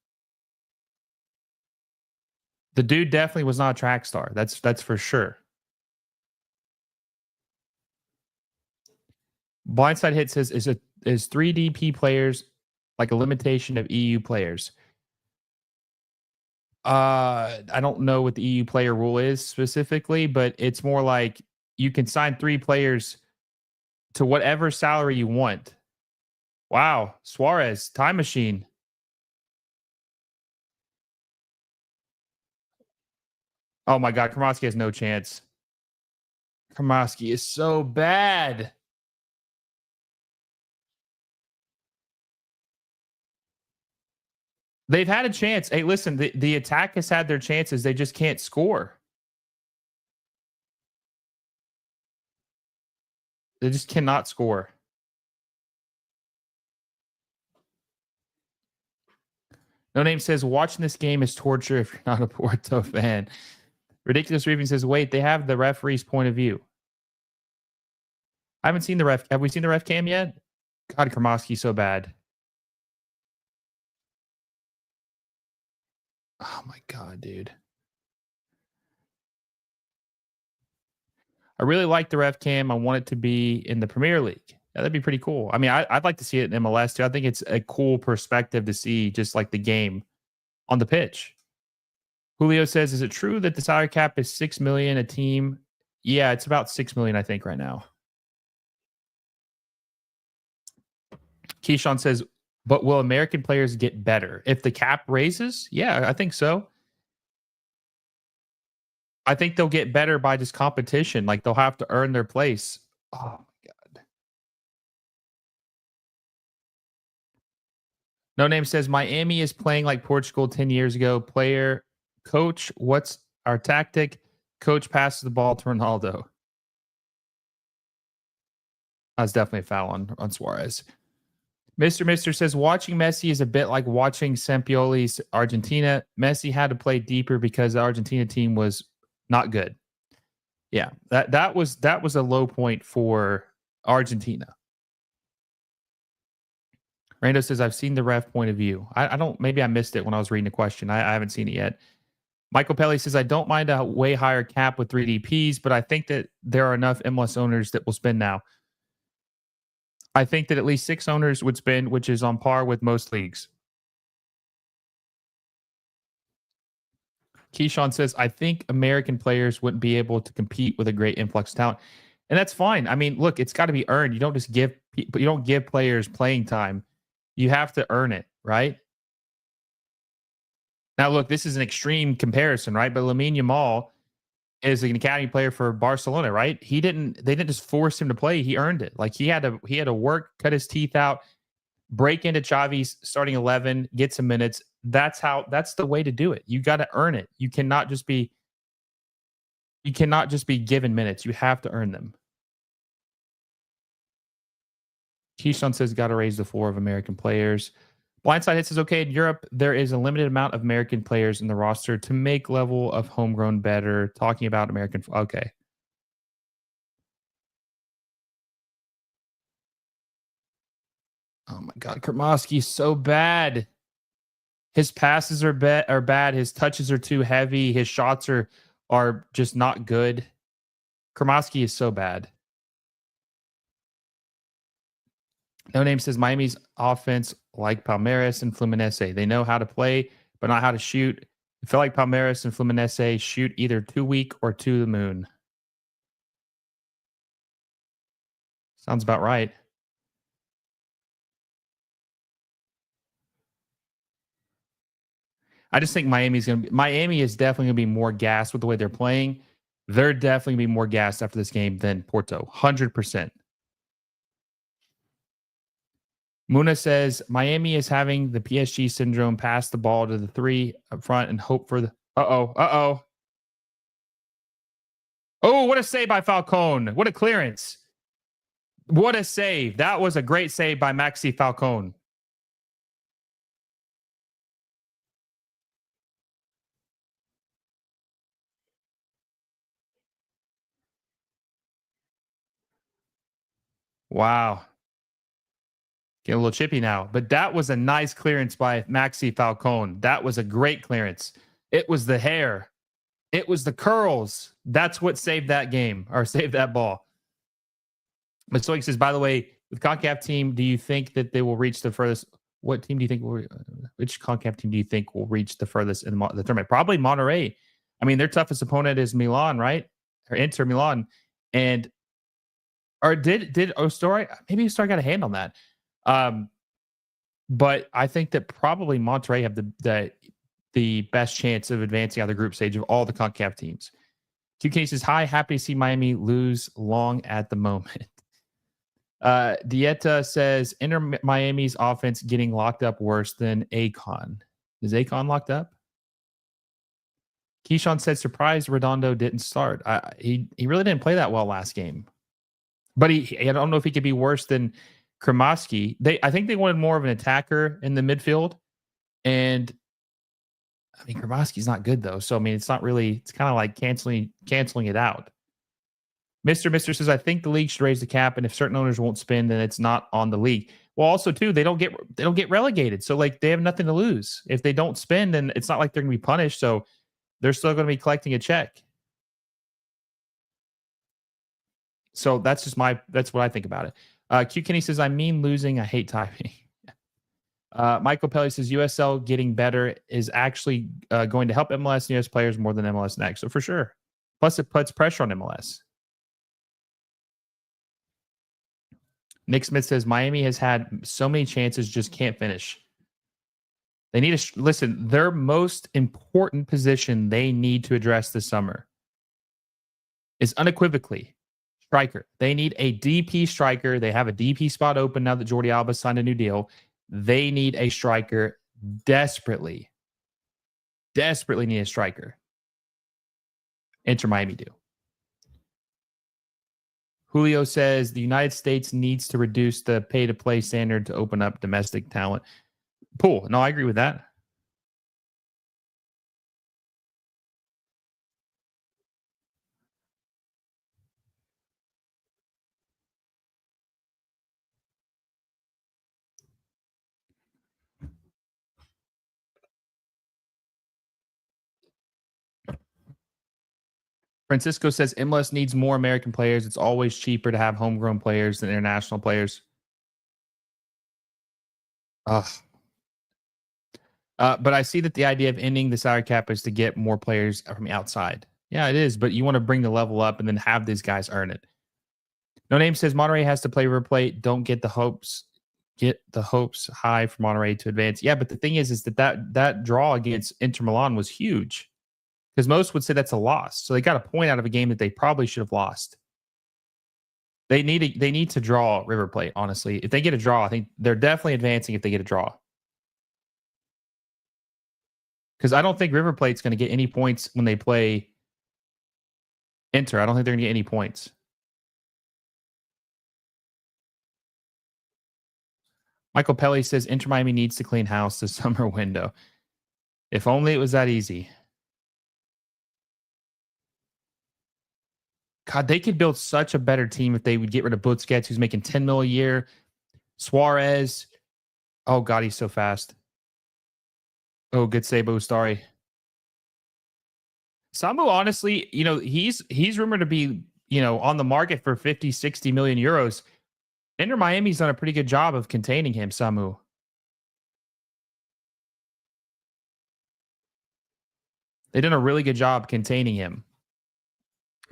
The dude definitely was not a track star. That's for sure. Blindside Hit says, is 3 DP players like a limitation of EU players? I don't know what the EU player rule is specifically, but it's more like you can sign 3 players to whatever salary you want. Wow, Suarez, time machine. Oh my God, Kramaski has no chance. Kramaski is so bad. They've had a chance. Hey, listen, the attack has had their chances. They just can't score. They just cannot score. No Name says, watching this game is torture if you're not a Porto fan. Ridiculous Reaping says, wait, they have the referee's point of view. I haven't seen the ref. Have we seen the ref cam yet? God, Kramaski's so bad. Oh my God, dude. I really like the ref cam. I want it to be in the Premier League. Yeah, that'd be pretty cool. I mean, I'd like to see it in MLS too. I think it's a cool perspective to see just like the game on the pitch. Julio says, is it true that the salary cap is 6 million a team? Yeah, it's about 6 million, I think, right now. Keyshawn says, but will American players get better if the cap raises? Yeah, I think so. I think they'll get better by just competition. Like they'll have to earn their place. Oh my God. No Name says Miami is playing like Portugal 10 years ago. Player, coach, what's our tactic? Coach passes the ball to Ronaldo. That's definitely a foul on Suarez. Mister says watching Messi is a bit like watching Sampioli's Argentina. Messi had to play deeper because the Argentina team was not good. Yeah, that was a low point for Argentina. Rando says I've seen the ref point of view. I don't. Maybe I missed it when I was reading the question. I haven't seen it yet. Michael Pelly says I don't mind a way higher cap with 3DPs, but I think that there are enough MLS owners that will spend now. I think that at least 6 owners would spend, which is on par with most leagues. Keyshawn says, I think American players wouldn't be able to compete with a great influx of talent. And that's fine. I mean, look, it's got to be earned. You don't just give players playing time. You have to earn it, right? Now, look, this is an extreme comparison, right? But Lamine Yamal is an academy player for Barcelona, right? They didn't just force him to play. He earned it. Like he had to work, cut his teeth out, break into Xavi's starting 11, get some minutes. That's the way to do it. You got to earn it. You cannot just be given minutes. You have to earn them. Keyshawn says got to raise the floor of American players. Blindside Hit says, okay, in Europe, there is a limited amount of American players in the roster to make level of homegrown better. Talking about American. Okay. Oh my God. Kermosky's so bad. His passes are bad. His touches are too heavy. His shots are just not good. Kermosky is so bad. No Name says Miami's offense like Palmeiras and Fluminense. They know how to play, but not how to shoot. I feel like Palmeiras and Fluminense shoot either too weak or to the moon. Sounds about right. I just think Miami is definitely going to be more gassed with the way they're playing. They're definitely going to be more gassed after this game than Porto. 100%. Muna says Miami is having the PSG syndrome, pass the ball to the 3 up front and hope for the Uh-oh. Oh, what a save by Falcone. What a clearance. What a save. That was a great save by Maxi Falcone. Wow. Get a little chippy now. But that was a nice clearance by Maxi Falcone. That was a great clearance. It was the hair. It was the curls. That's what saved that game or saved that ball. But Stoic says, by the way, with CONCACAF team, do you think that they will reach the furthest? What team do you think which CONCACAF team do you think will reach the furthest in the tournament? Probably Monterrey. I mean, their toughest opponent is Milan, right? Or Inter Milan. And or did Ostori? Maybe Ostori got a hand on that. But I think that probably Monterrey have the best chance of advancing out of the group stage of all the CONCACAF teams. Two cases high. Happy to see Miami lose long at the moment. Dieta says Inter Miami's offense getting locked up worse than Akon. Is Akon locked up? Keyshawn said surprised Redondo didn't start. He really didn't play that well last game. But I don't know if he could be worse than Kremoski. I think they wanted more of an attacker in the midfield. And I mean, Kremoski's not good though. So I mean, it's not really, it's kind of like canceling it out. Mister says, I think the league should raise the cap, and if certain owners won't spend, then it's not on the league. Well, also too, they don't get relegated. So like they have nothing to lose. If they don't spend, then it's not like they're gonna be punished. So they're still going to be collecting a check. So that's what I think about it. Q Kenny says, I mean losing, I hate typing. Michael Pelly says USL getting better is actually going to help MLS and US players more than MLS Next. So for sure. Plus it puts pressure on MLS. Nick Smith says Miami has had so many chances, just can't finish. They need to listen. Their most important position they need to address this summer is unequivocally striker. They need a DP striker. They have a DP spot open now that Jordi Alba signed a new deal. They need a striker desperately. Desperately need a striker. Inter Miami do. Julio says the United States needs to reduce the pay to play standard to open up domestic talent pool. No, I agree with that. Francisco says MLS needs more American players. It's always cheaper to have homegrown players than international players. Ugh. But I see that the idea of ending the salary cap is to get more players from the outside. Yeah, it is. But you want to bring the level up and then have these guys earn it. No Name says Monterrey has to play River Plate. Don't get the hopes. Get the hopes high for Monterrey to advance. Yeah, but the thing is that draw against Inter Milan was huge because most would say that's a loss. So they got a point out of a game that they probably should have lost. They need to draw River Plate. Honestly, if they get a draw, I think they're definitely advancing. If they get a draw, because I don't think River Plate's going to get any points when they play Inter. I don't think they're going to get any points. Michael Pelly says Inter Miami needs to clean house this summer window. If only it was that easy. God, they could build such a better team if they would get rid of Busquets, who's making 10 mil a year. Suarez. Oh, God, he's so fast. Oh, good save, Ustari. Samu, honestly, he's rumored to be, on the market for 50, 60 million euros. Inter Miami's done a pretty good job of containing him, Samu. They've done a really good job containing him.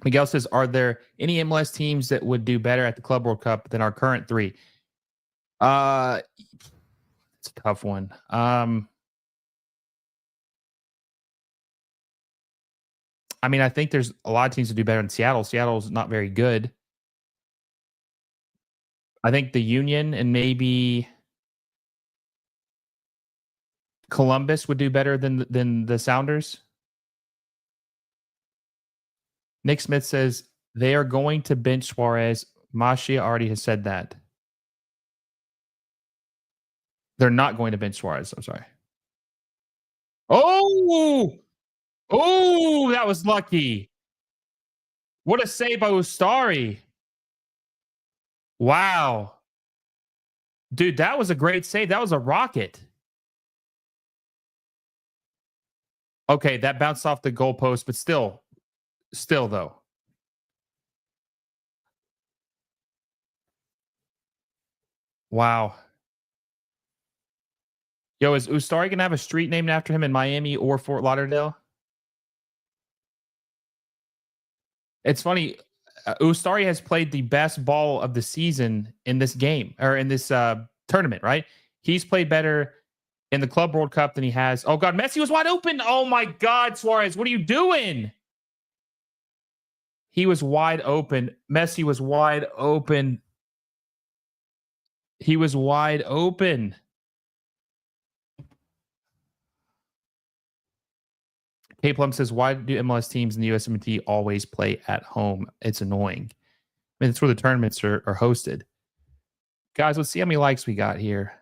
Miguel says, are there any MLS teams that would do better at the Club World Cup than our current three? It's a tough one. I mean, I think there's a lot of teams that do better in Seattle. Seattle's not very good. I think the Union and maybe Columbus would do better than the Sounders. Nick Smith says they are going to bench Suarez. Mashia already has said that. They're not going to bench Suarez. I'm sorry. Oh, that was lucky. What a save by Ustari. Wow. Dude, that was a great save. That was a rocket. Okay, that bounced off the goalpost, but still though. Wow. Yo, is Ustari gonna have a street named after him in Miami or Fort Lauderdale? It's funny. Ustari has played the best ball of the season in this game or in this tournament, right? He's played better in the Club World Cup than he has. Oh, God. Messi was wide open. Oh, my God, Suarez. What are you doing? He was wide open. Messi was wide open. He was wide open. K Plum says, why do MLS teams in the USMT always play at home? It's annoying. I mean, that's where the tournaments are hosted. Guys, let's see how many likes we got here.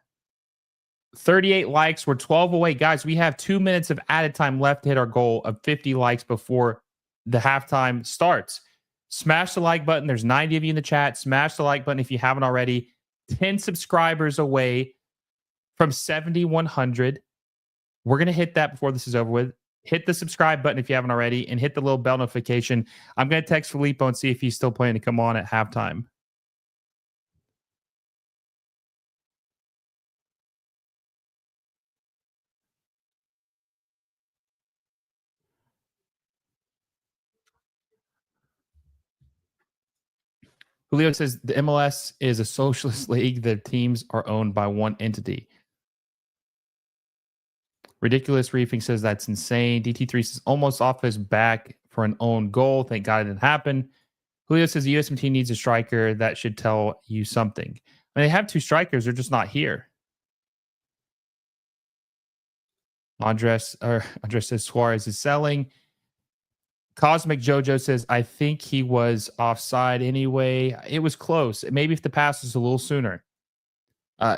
38 likes. We're 12 away. Guys, we have 2 minutes of added time left to hit our goal of 50 likes before the halftime starts. Smash the like button. There's 90 of you in the chat. Smash the like button if you haven't already. 10 subscribers away from 7,100. We're going to hit that before this is over with. Hit the subscribe button if you haven't already and hit the little bell notification. I'm going to text Filippo and see if he's still planning to come on at halftime. Julio says the MLS is a socialist league. The teams are owned by one entity. Ridiculous Reefing says that's insane. DT3 says almost off his back for an own goal. Thank God it didn't happen. Julio says the USMT needs a striker. That should tell you something. I mean, they have 2 strikers. They're just not here. Andres says Suarez is selling. Cosmic Jojo says, I think he was offside anyway. It was close. Maybe if the pass was a little sooner.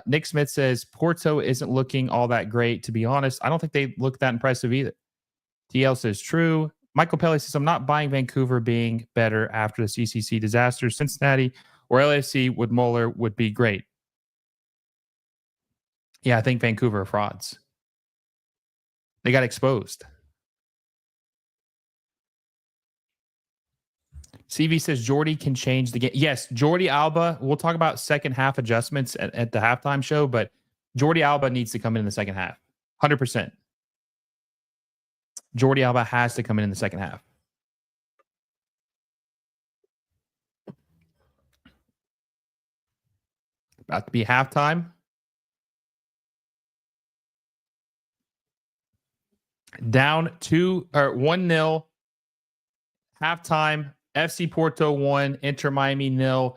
Nick Smith says, Porto isn't looking all that great. To be honest, I don't think they look that impressive either. TL says, true. Michael Pelly says, I'm not buying Vancouver being better after the CCC disaster. Cincinnati or LAFC with Mueller would be great. Yeah, I think Vancouver are frauds. They got exposed. CV says Jordi can change the game. Yes, Jordi Alba. We'll talk about second half adjustments at the halftime show, but Jordi Alba needs to come in the second half. 100%. Jordi Alba has to come in the second half. About to be halftime. Down 1-0. Halftime. FC Porto 1, Inter Miami 0.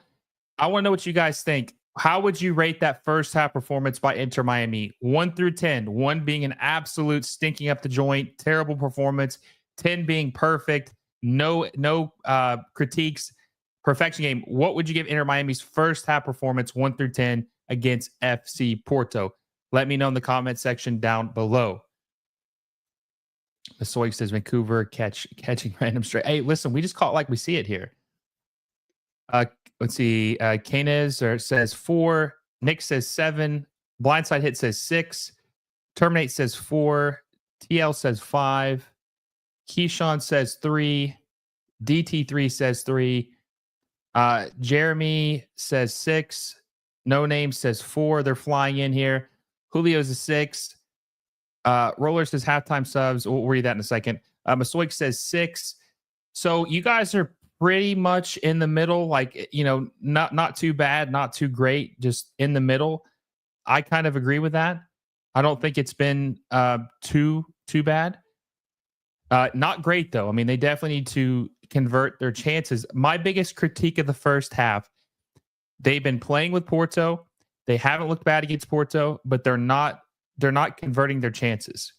I want to know what you guys think. How would you rate that first half performance by Inter Miami? 1 through 10. 1 being an absolute stinking up the joint, terrible performance. 10 being perfect. No critiques. Perfection game. What would you give Inter Miami's first half performance 1 through 10 against FC Porto? Let me know in the comment section down below. The Soy says Vancouver catching random straight. Hey, listen, we just call it like we see it here. Let's see. Keynes says 4. Nick says 7. Blindside Hit says 6. Terminate says 4. TL says 5. Keyshawn says 3. DT3 says 3. Jeremy says 6. No Name says 4. They're flying in here. Julio's a 6. Roller says halftime subs. We'll read that in a second. Masoik says 6. So you guys are pretty much in the middle, like, not too bad, not too great, just in the middle. I kind of agree with that. I don't think it's been too bad. Not great though. I mean, they definitely need to convert their chances. My biggest critique of the first half, they've been playing with Porto. They haven't looked bad against Porto, but they're not converting their chances.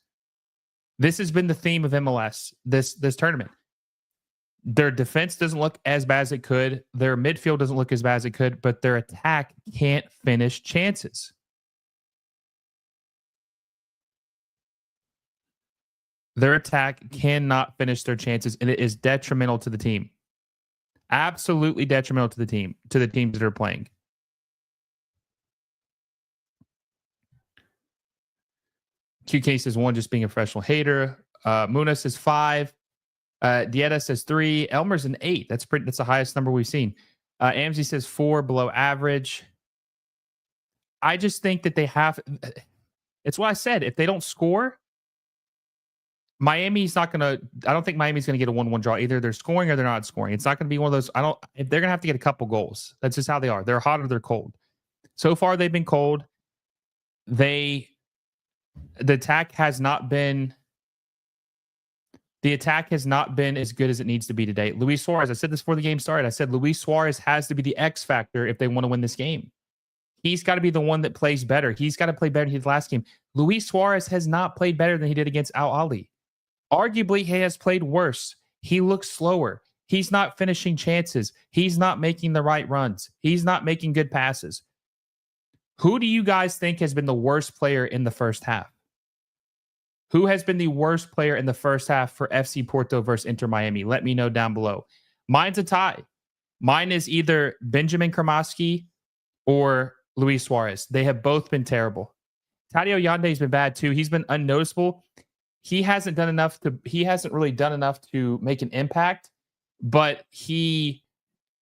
This has been the theme of MLS this tournament. Their defense doesn't look as bad as it could. Their midfield doesn't look as bad as it could, but their attack can't finish chances. Their attack cannot finish their chances, and it is detrimental to the team. Absolutely detrimental to the teams that are playing. QK says 1, just being a professional hater. Muna says 5. Dieta says 3. Elmer's an 8. That's the highest number we've seen. Amzi says 4, below average. I just think that they have. It's what I said. If they don't score, Miami's not gonna. I don't think Miami's gonna get a 1-1 draw. Either they're scoring or they're not scoring. It's not gonna be one of those. If they're gonna have to get a couple goals. That's just how they are. They're hot or they're cold. So far, they've been cold. The attack has not been as good as it needs to be today. Luis Suarez, I said this before the game started. I said Luis Suarez has to be the X factor if they want to win this game. He's got to be the one that plays better. He's got to play better than he did last game. Luis Suarez has not played better than he did against Al Ahly. Arguably, he has played worse. He looks slower. He's not finishing chances. He's not making the right runs. He's not making good passes. Who do you guys think has been the worst player in the first half? Who has been the worst player in the first half for FC Porto versus Inter Miami? Let me know down below. Mine's a tie. Mine is either Benjamin Kramaski or Luis Suarez. They have both been terrible. Tadio Yande has been bad too. He's been unnoticeable. He hasn't really done enough to make an impact, but he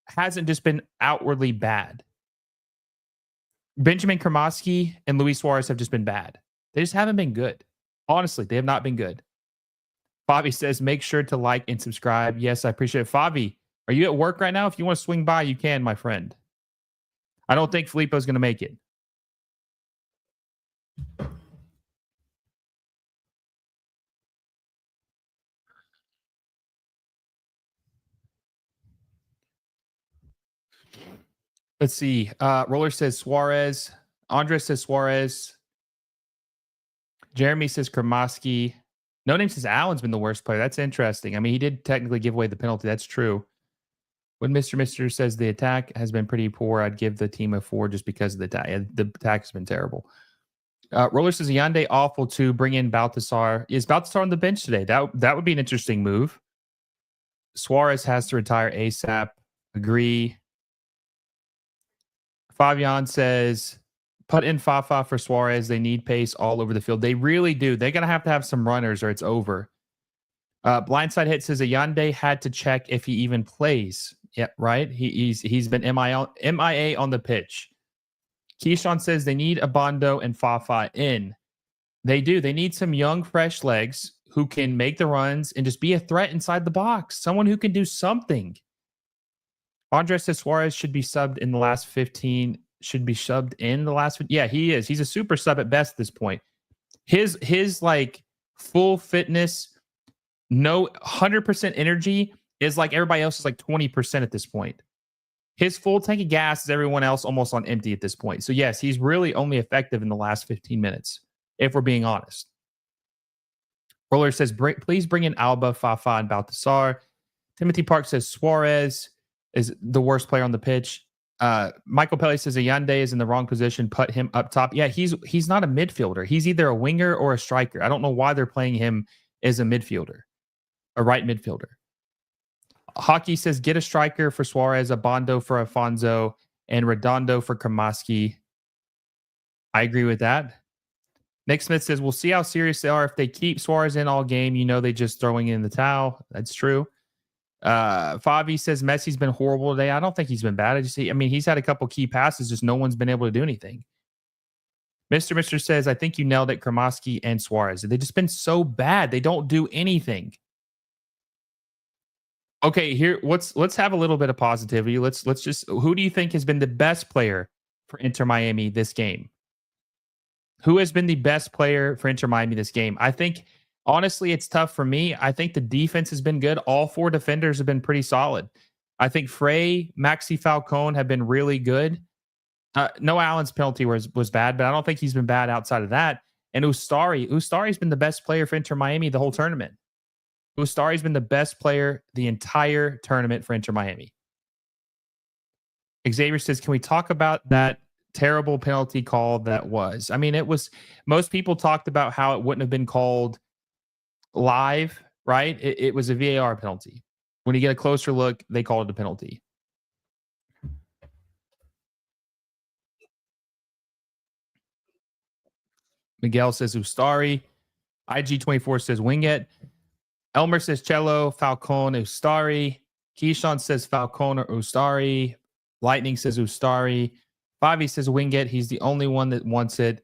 hasn't just been outwardly bad. Benjamin Kramaski and Luis Suarez have just been bad. They just haven't been good. Honestly, they have not been good. Favi says, make sure to like and subscribe. Yes, I appreciate it. Favi, Are you at work right now? If you want to swing by, you can, my friend. I don't think Filippo's going to make it. Let's see. Roller says Suarez. Andres says Suarez. Jeremy says Kramaski. No Name says Allen's been the worst player. That's interesting. I mean, he did technically give away the penalty. That's true. When Mr. says the attack has been pretty poor, I'd give the team a 4 just because of the attack. The attack has been terrible. Roller says Yande awful to bring in Baltasar. Is Baltasar on the bench today? That would be an interesting move. Suarez has to retire ASAP. Agree. Fabian says, put in Fafa for Suarez. They need pace all over the field. They really do. They're going to have some runners or it's over. Blindside Hit says Ayande had to check if he even plays. Yep, right. He's been MIA on the pitch. Keyshawn says they need Abondo and Fafa in. They do. They need some young, fresh legs who can make the runs and just be a threat inside the box. Someone who can do something. Andres says Suarez should be subbed in the last 15. Should be subbed in the last. Yeah, he is. He's a super sub at best at this point. His like full fitness, no 100% energy is like everybody else is like 20% at this point. His full tank of gas is everyone else almost on empty at this point. So yes, he's really only effective in the last 15 minutes, if we're being honest. Roller says, please bring in Alba, Fafa, and Baltasar. Timothy Park says Suarez is the worst player on the pitch. Michael Pelly says Ayande is in the wrong position. Put him up top. Yeah, he's not a midfielder. He's either a winger or a striker. I don't know why they're playing him as a midfielder, a right midfielder. Hockey says get a striker for Suarez, a Bondo for Afonso, and Redondo for Kramaski. I agree with that. Nick Smith says we'll see how serious they are. If they keep Suarez in all game, you know they just throwing in the towel. That's true. Fabi says Messi's been horrible today. I don't think he's been bad. I mean, he's had a couple key passes, just no one's been able to do anything. Mr. says, I think you nailed it, Kramaski and Suarez. They've just been so bad. They don't do anything. Okay, here let's have a little bit of positivity. Let's just who do you think has been the best player for Inter Miami this game? Who has been the best player for Inter Miami this game? I think honestly it's tough for me. I think the defense has been good. All 4 defenders have been pretty solid. I think Frey, Maxi Falcone have been really good. No Allen's penalty was bad, but I don't think he's been bad outside of that. And Ustari's been the best player for Inter Miami the whole tournament. Ustari's been the best player the entire tournament for Inter Miami. Xavier says, can we talk about that terrible penalty call that was? I mean, it was, most people talked about how it wouldn't have been called live, right? It was a VAR penalty. When you get a closer look, they called it a penalty. Miguel says Ustari. IG24 says Winget. Elmer says Cello, Falcone, Ustari. Keyshawn says Falcone or Ustari. Lightning says Ustari. Bobby says Winget. He's the only one that wants it.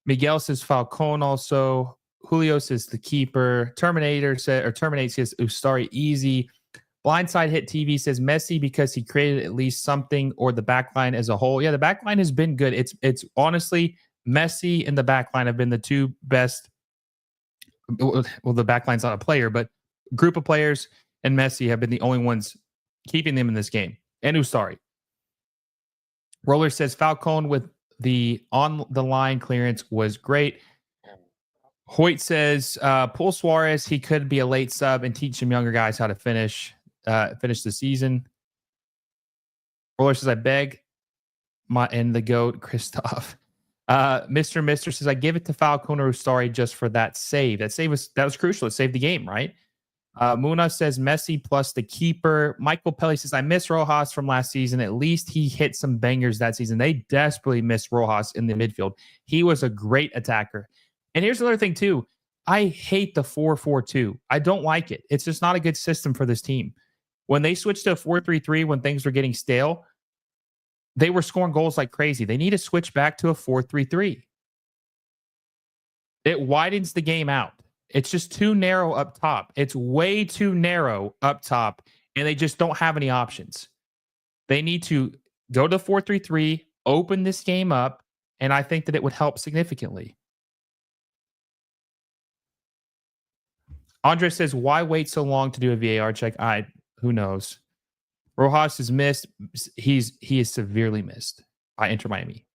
Miguel says Falcone also. Julio says the keeper. Terminate says Ustari easy. Blindside Hit TV says Messi because he created at least something, or the backline as a whole. Yeah, the backline has been good. It's honestly Messi and the backline have been the 2 best. Well, the backline's not a player, but group of players and Messi have been the only ones keeping them in this game. And Ustari. Roller says Falcone with the on the line clearance was great. Hoyt says pull Suarez. He could be a late sub and teach some younger guys how to finish the season. Roller says I beg and the GOAT Christoph. Mr. says I give it to Falcone or Ustari just for that save. That was crucial. It saved the game, right? Muna says Messi plus the keeper. Michael Pelly says I miss Rojas from last season. At least he hit some bangers that season. They desperately missed Rojas in the midfield. He was a great attacker. And here's another thing too. I hate the 4-4-2. I don't like it. It's just not a good system for this team. When they switched to a 4-3-3 when things were getting stale, they were scoring goals like crazy. They need to switch back to a 4-3-3. It widens the game out. It's just too narrow up top. It's way too narrow up top. and they just don't have any options. They need to go to 4-3-3, open this game up, and I think that it would help significantly. Andre says, "Why wait so long to do a VAR check?" Who knows? Rojas is missed. He is severely missed by Inter Miami.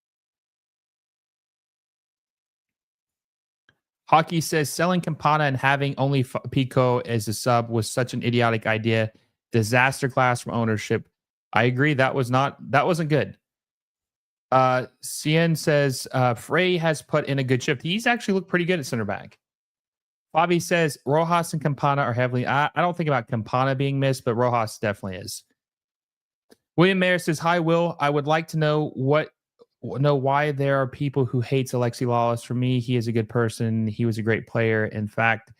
Hockey says selling Campana and having only Pico as a sub was such an idiotic idea. Disaster class from ownership. I agree. That wasn't good. Cien says Frey has put in a good shift. He's actually looked pretty good at center back. Bobby says Rojas and Campana are heavily. I don't think about Campana being missed, but Rojas definitely is. William Mayer says, "Hi, Will. I would like to know why there are people who hates Alexi Lawless. For me, he is a good person. He was a great player. In fact,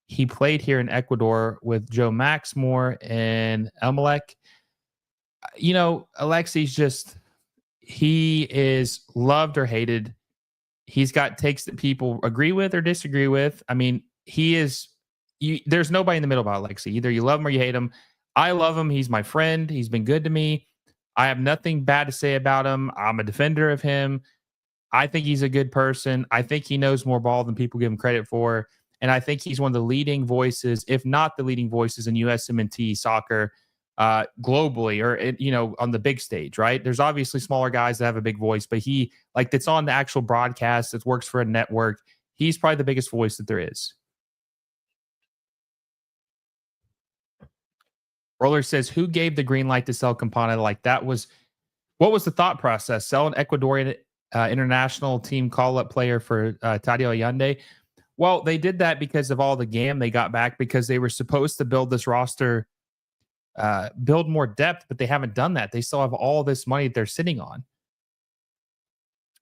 he played here in Ecuador with Joe Maxmore and Elmalek. Alexi's he is loved or hated. He's got takes that people agree with or disagree with. I mean, there's nobody in the middle about Alexi. Either you love him or you hate him. I love him. He's my friend. He's been good to me. I have nothing bad to say about him. I'm a defender of him. I think he's a good person. I think he knows more ball than people give him credit for. And I think he's one of the leading voices, if not the leading voices in USMNT soccer globally or, on the big stage, right? There's obviously smaller guys that have a big voice, but that's on the actual broadcast that works for a network. He's probably the biggest voice that there is. Roller says, "Who gave the green light to sell Campana?" What was the thought process? Sell an Ecuadorian international team call-up player for Tadio Allende? Well, they did that because of all the GAM they got back because they were supposed to build this roster, build more depth, but they haven't done that. They still have all this money that they're sitting on.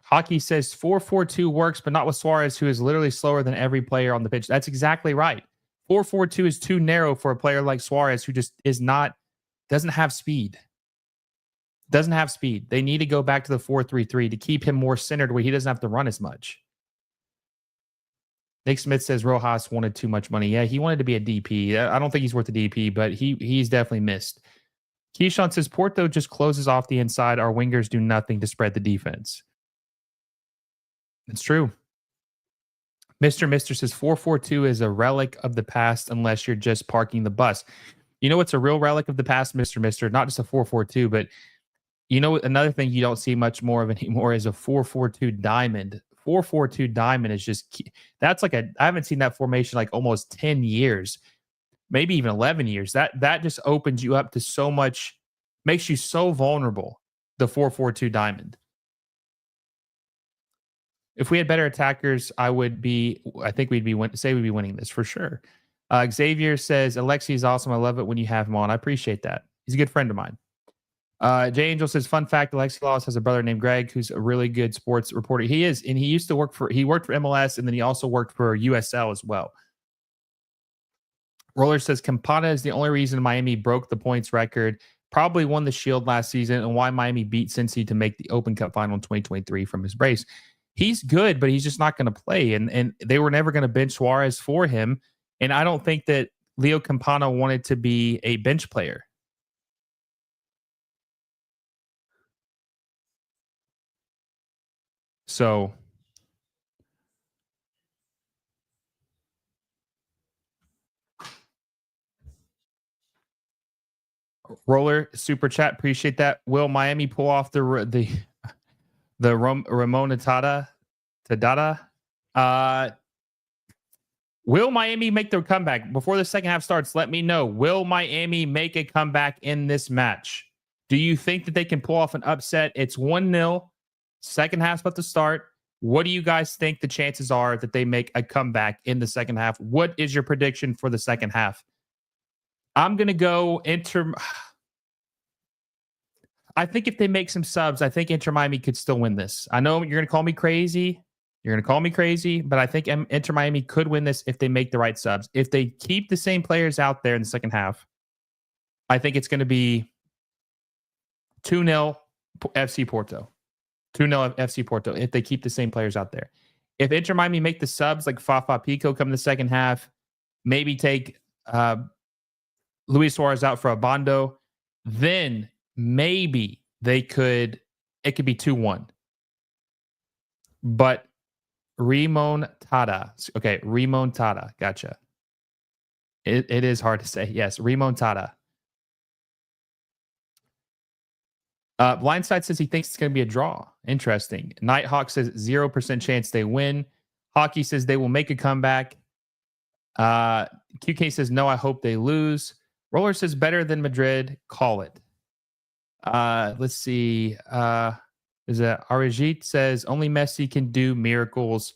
Hockey says 4-4-2 works, but not with Suarez, who is literally slower than every player on the pitch. That's exactly right. 4-4-2 is too narrow for a player like Suarez, who just doesn't have speed. Doesn't have speed. They need to go back to the 4-3-3 to keep him more centered where he doesn't have to run as much. Nick Smith says Rojas wanted too much money. Yeah, he wanted to be a DP. I don't think he's worth a DP, but he's definitely missed. Keyshawn says Porto just closes off the inside. Our wingers do nothing to spread the defense. It's true. Mr. says 4-4-2 is a relic of the past unless you're just parking the bus. You know what's a real relic of the past, Mr.? Not just a 4-4-2, but another thing you don't see much more of anymore is a 4-4-2 diamond. 4-4-2 diamond is that's I haven't seen that formation like almost 10 years, maybe even 11 years. That just opens you up to so much, makes you so vulnerable, the 4-4-2 diamond. If we had better attackers, I think we'd be winning this for sure. Xavier says, Alexi is awesome. I love it when you have him on. I appreciate that. He's a good friend of mine. Jay Angel says, fun fact, Alexi Laws has a brother named Greg, who's a really good sports reporter. He is, and he worked for MLS, and then he also worked for USL as well. Roller says, Campana is the only reason Miami broke the points record, probably won the Shield last season, and why Miami beat Cincy to make the Open Cup final in 2023 from his brace. He's good, but he's just not going to play. And they were never going to bench Suarez for him. And I don't think that Leo Campana wanted to be a bench player. So Roller super chat, appreciate that. Will Miami pull off the Ramonatada Tadada? Will Miami make their comeback before the second half starts? Let me know. Will Miami make a comeback in this match? Do you think that they can pull off an upset? It's 1-0. Second half's about to start. What do you guys think the chances are that they make a comeback in the second half? What is your prediction for the second half? I'm going to go Inter. I think if they make some subs, I think Inter Miami could still win this. I know you're going to call me crazy. But I think Inter Miami could win this if they make the right subs. If they keep the same players out there in the second half, I think it's going to be 2-0 FC Porto. 2-0 FC Porto if they keep the same players out there. If Inter Miami make the subs like Fafa Pico come in the second half, maybe take Luis Suarez out for Abando, then maybe it could be 2-1. But remontada. Okay, remontada. Gotcha. It is hard to say. Yes, remontada. Blindside says he thinks it's going to be a draw. Interesting. Nighthawk says 0% chance they win. Hockey says they will make a comeback. QK says no, I hope they lose. Roller says better than Madrid. Call it. Let's see. Is that Arijit says only Messi can do miracles.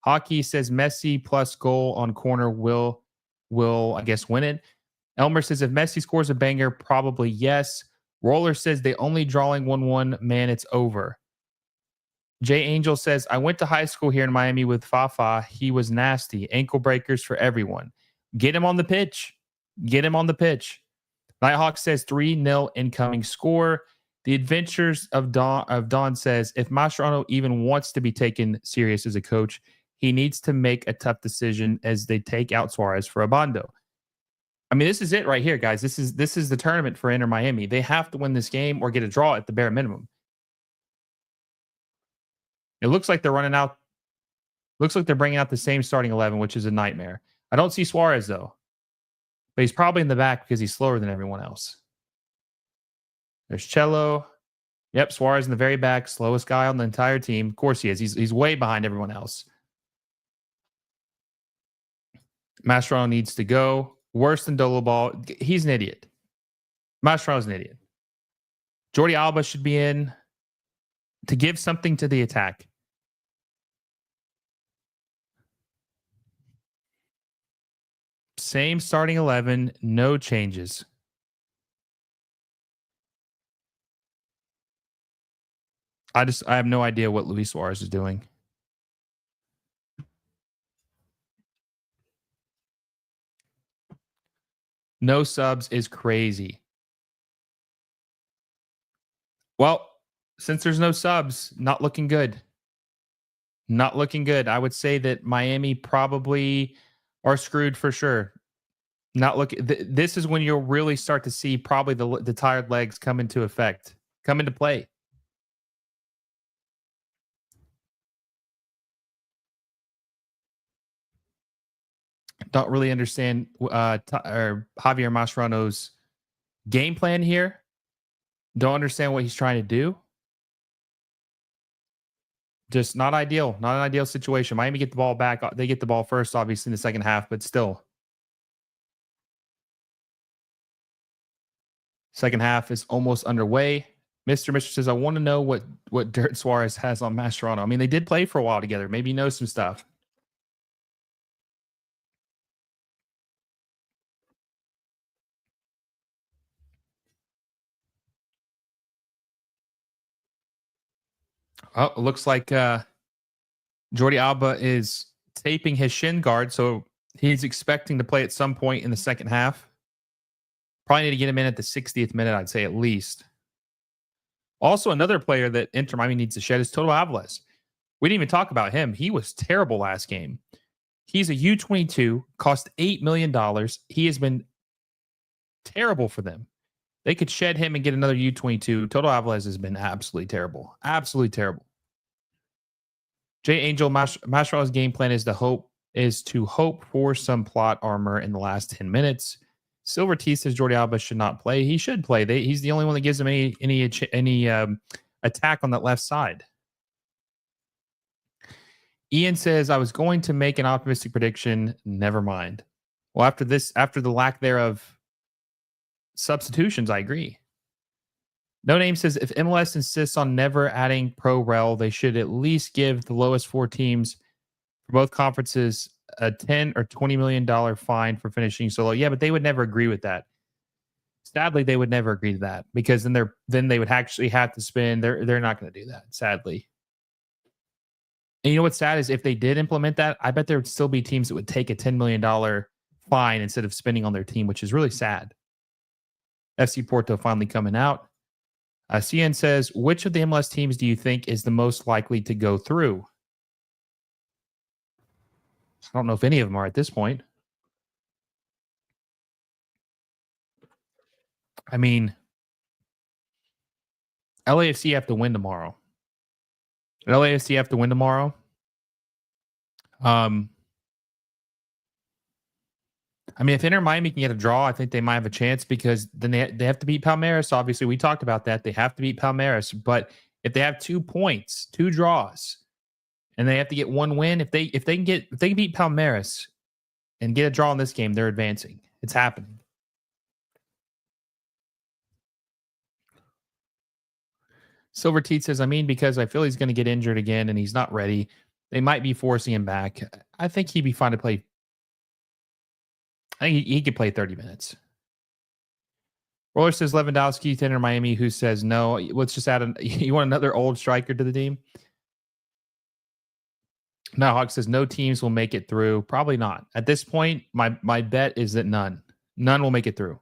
Hockey says Messi plus goal on corner will I guess win it. Elmer says if Messi scores a banger, probably yes. Roller says they only drawing 1-1. Man, it's over. Jay Angel says I went to high school here in Miami with Fafa. He was nasty. Ankle breakers for everyone. Get him on the pitch. Get him on the pitch. Nighthawk says 3-0 incoming score. The Adventures of Dawn says if Mascherano even wants to be taken serious as a coach, he needs to make a tough decision as they take out Suarez for Abando. I mean, this is it right here, guys. This is the tournament for Inter Miami. They have to win this game or get a draw at the bare minimum. It looks like they're running out. Looks like they're bringing out the same starting 11, which is a nightmare. I don't see Suarez though, but he's probably in the back because he's slower than everyone else. There's Cello. Yep, Suarez in the very back, slowest guy on the entire team. Of course he is. He's way behind everyone else. Mascherano needs to go. Worse than Dolobal. He's an idiot. Mascherano's an idiot. Jordi Alba should be in to give something to the attack. Same starting 11, no changes. I have no idea what Luis Suarez is doing. No subs is crazy. Well, since there's no subs, not looking good. Not looking good. I would say that Miami probably are screwed for sure. Not looking. This is when you'll really start to see probably the tired legs come into effect, come into play. Don't really understand Javier Mascherano's game plan here. Don't understand what he's trying to do. Just not ideal. Not an ideal situation. Miami get the ball back. They get the ball first, obviously, in the second half, but still. Second half is almost underway. Mr. says, I want to know what Dirt Suarez has on Mascherano. I mean, they did play for a while together. Maybe he knows some stuff. Oh, it looks like Jordi Alba is taping his shin guard, so he's expecting to play at some point in the second half. Probably need to get him in at the 60th minute, I'd say at least. Also, another player that Inter Miami needs to shed is Toto Alvarez. We didn't even talk about him. He was terrible last game. He's a U22, cost $8 million. He has been terrible for them. They could shed him and get another U22. Toto Alvarez has been absolutely terrible. Absolutely terrible. Jay Angel Mascherano's game plan is to hope for some plot armor in the last 10 minutes. Silver T says Jordi Alba should not play. He should play. He's the only one that gives him any attack on that left side. Ian says I was going to make an optimistic prediction. Never mind. Well, after the lack thereof substitutions, I agree. No Name says if MLS insists on never adding Pro Rel, they should at least give the lowest 4 teams for both conferences a $10 or $20 million fine for finishing so low. Yeah, but they would never agree with that. Sadly, they would never agree to that because then they would actually have to spend. They're not going to do that. Sadly. And you know what's sad is if they did implement that, I bet there would still be teams that would take a $10 million fine instead of spending on their team, which is really sad. FC Porto finally coming out. CN says, which of the MLS teams do you think is the most likely to go through? I don't know if any of them are at this point. I mean, LAFC have to win tomorrow. LAFC have to win tomorrow. I mean, if Inter Miami can get a draw, I think they might have a chance because then they have to beat Palmeiras. Obviously, we talked about that. They have to beat Palmeiras. But if they have 2 points, 2 draws, and they have to get 1 win, if they can beat Palmeiras and get a draw in this game, they're advancing. It's happening. Silver Teeth says, I mean, because I feel he's going to get injured again and he's not ready. They might be forcing him back. I think he'd be fine to play. I think he could play 30 minutes. Roller says Lewandowski to enter Miami, who says no. Let's just add you want another old striker to the team? No, Hawk says no teams will make it through. Probably not. At this point, my bet is that none will make it through.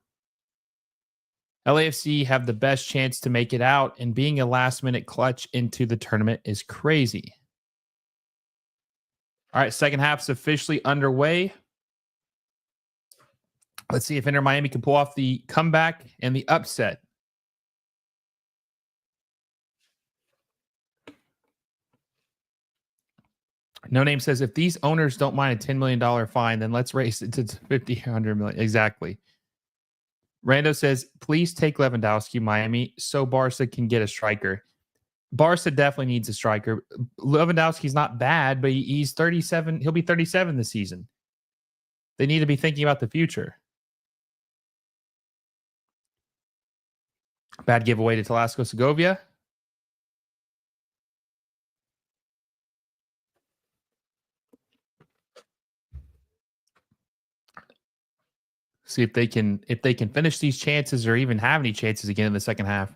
LAFC have the best chance to make it out, and being a last-minute clutch into the tournament is crazy. All right, second half's officially underway. Let's see if Inter Miami can pull off the comeback and the upset. No Name says, if these owners don't mind a $10 million fine, then let's raise it to 50, 100 million. Exactly. Rando says, please take Lewandowski, Miami, so Barca can get a striker. Barca definitely needs a striker. Lewandowski's not bad, but he's 37. He'll be 37 this season. They need to be thinking about the future. Bad giveaway to Talasco Segovia. See if they can finish these chances or even have any chances again in the second half.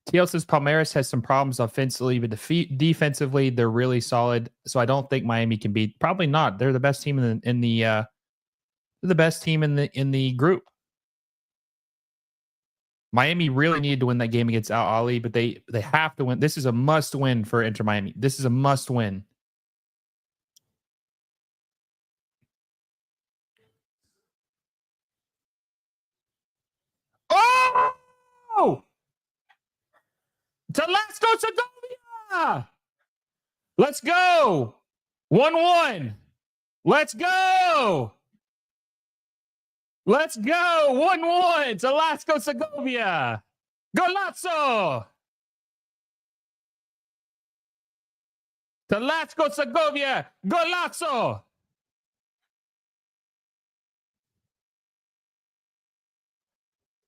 TL says Palmeiras has some problems offensively, but defensively they're really solid. So I don't think Miami can beat. Probably not. They're the best team in the group. Miami really needed to win that game against Al Ali, but they have to win. This is a must win for Inter Miami. This is a must win. Oh! Talasco Segovia! Let's go! 1-1. Let's go! Let's go! 1-1. Talasco Segovia! Golazo! Talasco Segovia! Golazo!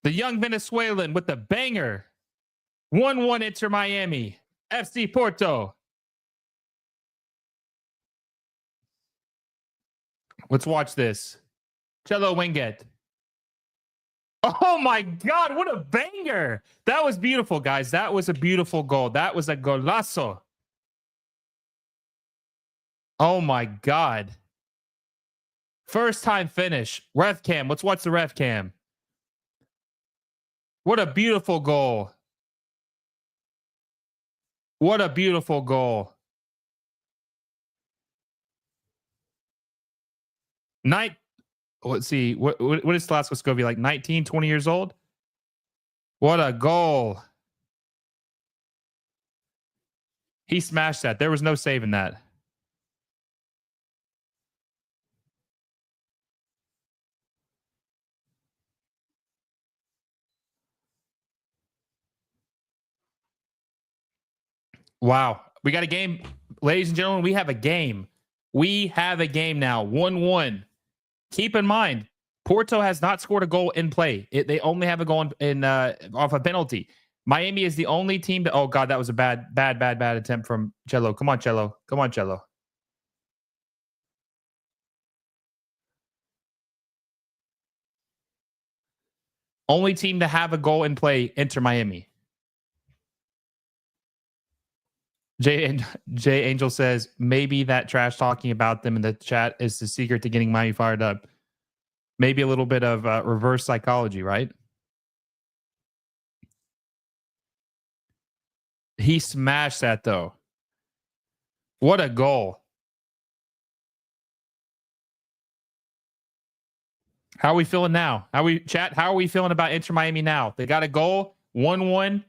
The young Venezuelan with the banger. 1-1 Inter Miami. FC Porto. Let's watch this. Cello Winget. Oh my God, what a banger. That was beautiful, guys. That was a beautiful goal. That was a golazo. Oh my God. First time finish. Ref cam. Let's watch the ref cam. What a beautiful goal. What a beautiful goal. Let's see. What is Talasco Segovia, like 19, 20 years old? What a goal. He smashed that. There was no saving that. Wow. We got a game. Ladies and gentlemen, we have a game. We have a game now. 1-1. Keep in mind, Porto has not scored a goal in play. They only have a goal in off a penalty. Miami is the only team that, oh God, that was a bad attempt from Cello. Come on, Cello. Come on, Cello. Only team to have a goal in play, Inter Miami. Jay Angel says, maybe that trash talking about them in the chat is the secret to getting Miami fired up. Maybe a little bit of reverse psychology, right? He smashed that, though. What a goal. How are we feeling now? How are we feeling about Inter Miami now? They got a goal, 1-1.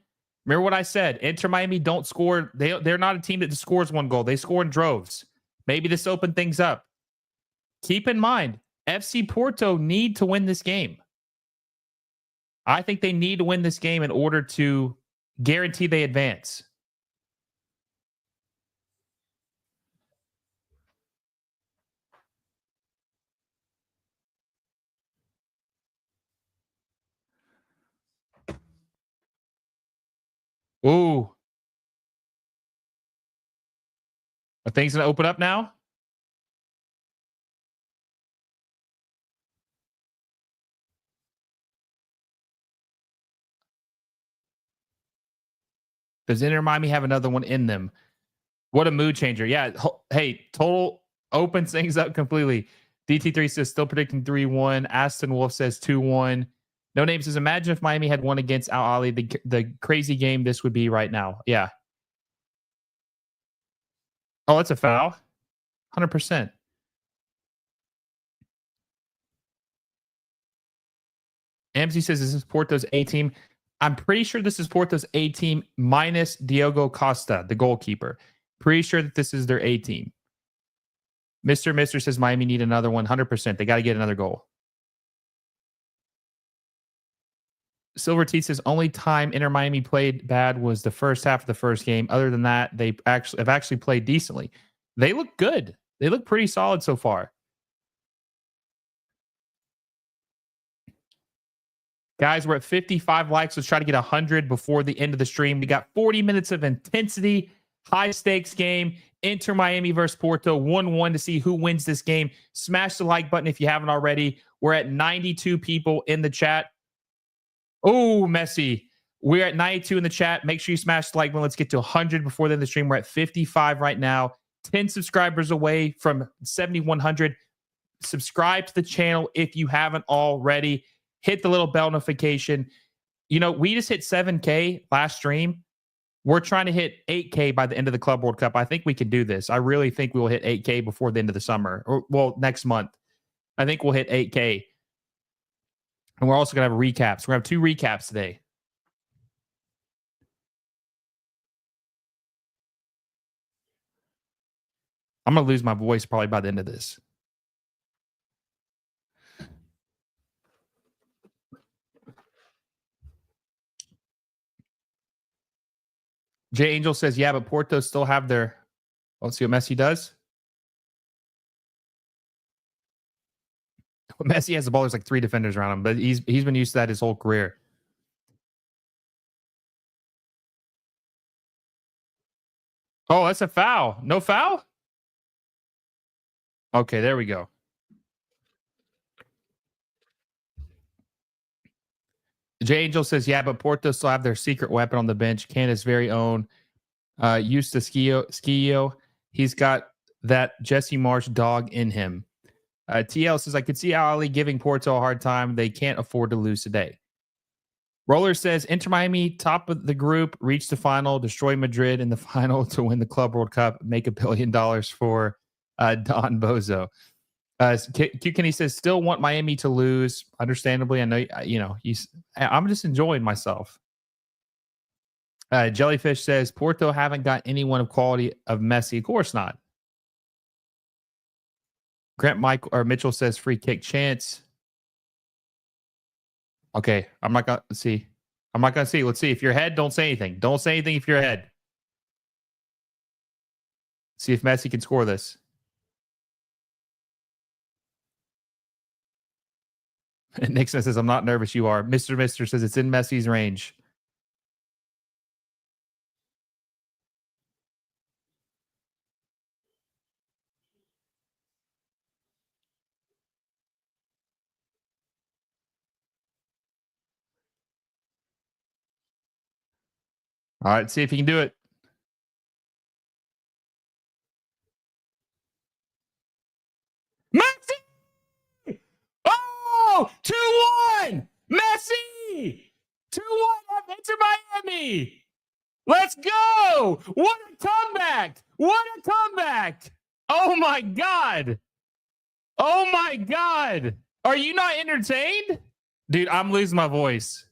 Remember what I said? Inter Miami don't score. They're not a team that just scores one goal. They score in droves. Maybe this opened things up. Keep in mind, FC Porto need to win this game. I think they need to win this game in order to guarantee they advance. Ooh. Are things going to open up now? Does Inter Miami have another one in them? What a mood changer. Yeah. Hey, total opens things up completely. DT3 says still predicting 3-1. Aston Wolf says 2-1. No Name says imagine if Miami had won against Al Ali, the crazy game this would be right now. Yeah. Oh, that's a foul. 100%. Amzy says this is Porto's A team. I'm pretty sure this is Porto's A team minus Diogo Costa, the goalkeeper. Pretty sure that this is their A team. Mister says Miami need another 100%. They got to get another goal. Silver Teeth says only time Inter Miami played bad was the first half of the first game. Other than that, they have actually played decently. They look good. They look pretty solid so far. Guys, we're at 55 likes. Let's try to get 100 before the end of the stream. We got 40 minutes of intensity, high stakes game. Inter Miami versus Porto, 1-1 to see who wins this game. Smash the like button if you haven't already. We're at 92 people in the chat. Oh, Messi. We're at 92 in the chat. Make sure you smash the like button. Let's get to 100 before the end of the stream. We're at 55 right now. 10 subscribers away from 7,100. Subscribe to the channel if you haven't already. Hit the little bell notification. You know, we just hit 7K last stream. We're trying to hit 8K by the end of the Club World Cup. I think we can do this. I really think we will hit 8K before the end of the summer. Or, well, next month. I think we'll hit 8K. And we're also going to have recaps. We're going to have 2 recaps today. I'm going to lose my voice probably by the end of this. Jay Angel says, yeah, but Porto still have their... Let's see what Messi does. When Messi has the ball, there's like 3 defenders around him, but he's been used to that his whole career. Oh, that's a foul. No foul? Okay, there we go. Jay Angel says, yeah, but Porto still have their secret weapon on the bench. Canada's very own. Eustace Skio. He's got that Jesse Marsh dog in him. TL says, I could see Ali giving Porto a hard time. They can't afford to lose today. Roller says, Inter Miami, top of the group, reach the final, destroy Madrid in the final to win the Club World Cup, make $1 billion for Don Bozo. Kenny says, still want Miami to lose. Understandably, I know, I'm just enjoying myself. Jellyfish says, Porto haven't got anyone of quality of Messi. Of course not. Grant Mitchell says, free kick chance. Okay, I'm not going to see. I'm not going to see. Let's see. If you're ahead, don't say anything. Don't say anything if you're ahead. See if Messi can score this. Nixon says, I'm not nervous. You are. Mr. says, it's in Messi's range. All right, see if you can do it. Messi! Oh, 2-1! Messi! 2-1 Inter Miami! Let's go! What a comeback! What a comeback! Oh my God! Oh my God! Are you not entertained? Dude, I'm losing my voice.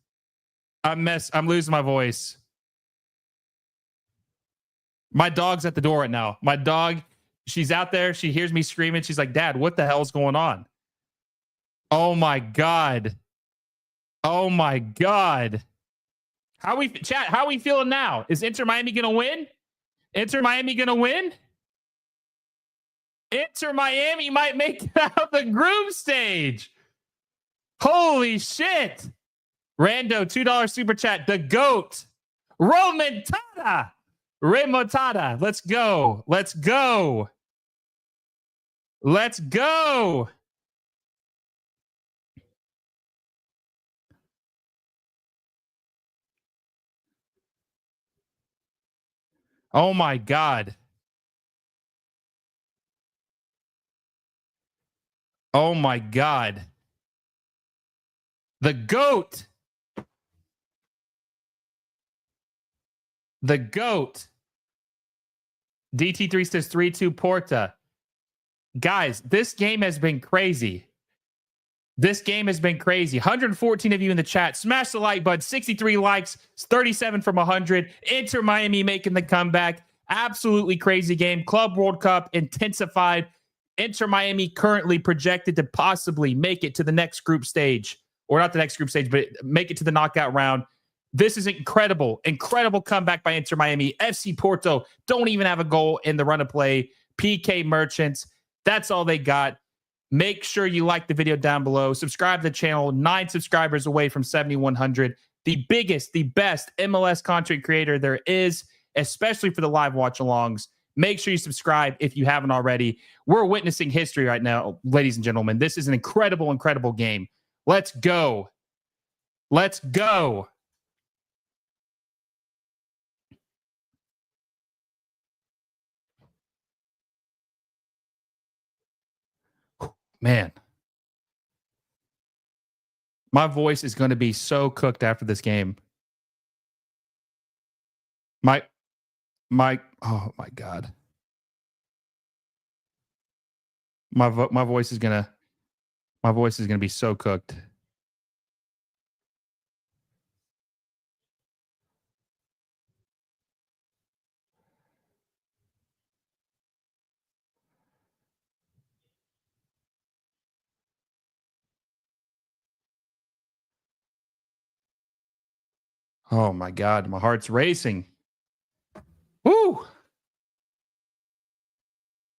I'm losing my voice. My dog's at the door right now. My dog, she's out there. She hears me screaming. She's like, Dad, what the hell's going on? Oh my God. Oh my God. How are we feeling now? Is Inter Miami gonna win? Inter Miami gonna win? Inter Miami might make it out the group stage. Holy shit. Rando, $2 super chat. The GOAT. Remontada. Remontada. Let's go. Let's go. Let's go. Oh my God. Oh my God. The GOAT. The GOAT. DT3 says 3-2 Porta. Guys, this game has been crazy. This game has been crazy. 114 of you in the chat. Smash the like button. 63 likes. 37 from 100. Inter Miami making the comeback. Absolutely crazy game. Club World Cup intensified. Inter Miami currently projected to possibly make it to the next group stage. Or not the next group stage, but make it to the knockout round. This is incredible. Incredible comeback by Inter Miami. FC Porto don't even have a goal in the run of play. PK Merchants. That's all they got. Make sure you like the video down below. Subscribe to the channel. 9 subscribers away from 7,100. The biggest, the best MLS content creator there is, especially for the live watch-alongs. Make sure you subscribe if you haven't already. We're witnessing history right now, ladies and gentlemen. This is an incredible, incredible game. Let's go. Let's go. Man. My voice is going to be so cooked after this game. Oh my God. My voice is going to be so cooked. Oh my God, my heart's racing. Woo!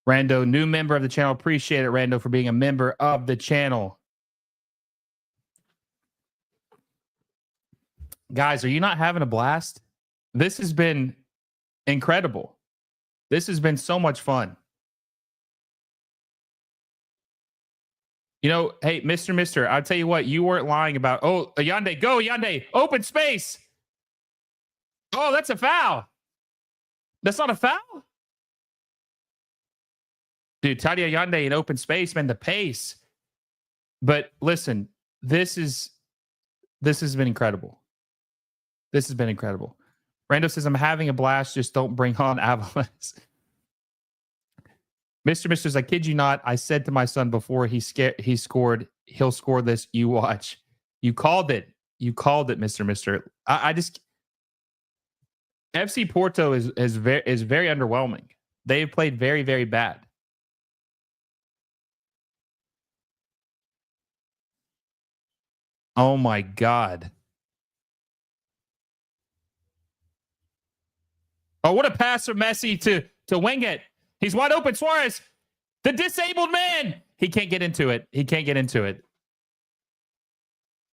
Rando, new member of the channel. Appreciate it, Rando, for being a member of the channel. Guys, are you not having a blast? This has been incredible. This has been so much fun. You know, hey, Mr. I'll tell you what, you weren't lying about. Oh, Yande, go, Yande. Open space. Oh, that's a foul. That's not a foul? Dude, Tadia Yande in open space, man, the pace. But listen, this has been incredible. This has been incredible. Rando says, I'm having a blast. Just don't bring on Avalanche. Mr. I kid you not. I said to my son before he scored, he'll score this. You watch. You called it. You called it, Mr. I just FC Porto is very underwhelming. They've played very, very bad. Oh my God. Oh, what a pass from Messi to wing it. He's wide open. Suarez, the disabled man. He can't get into it. He can't get into it.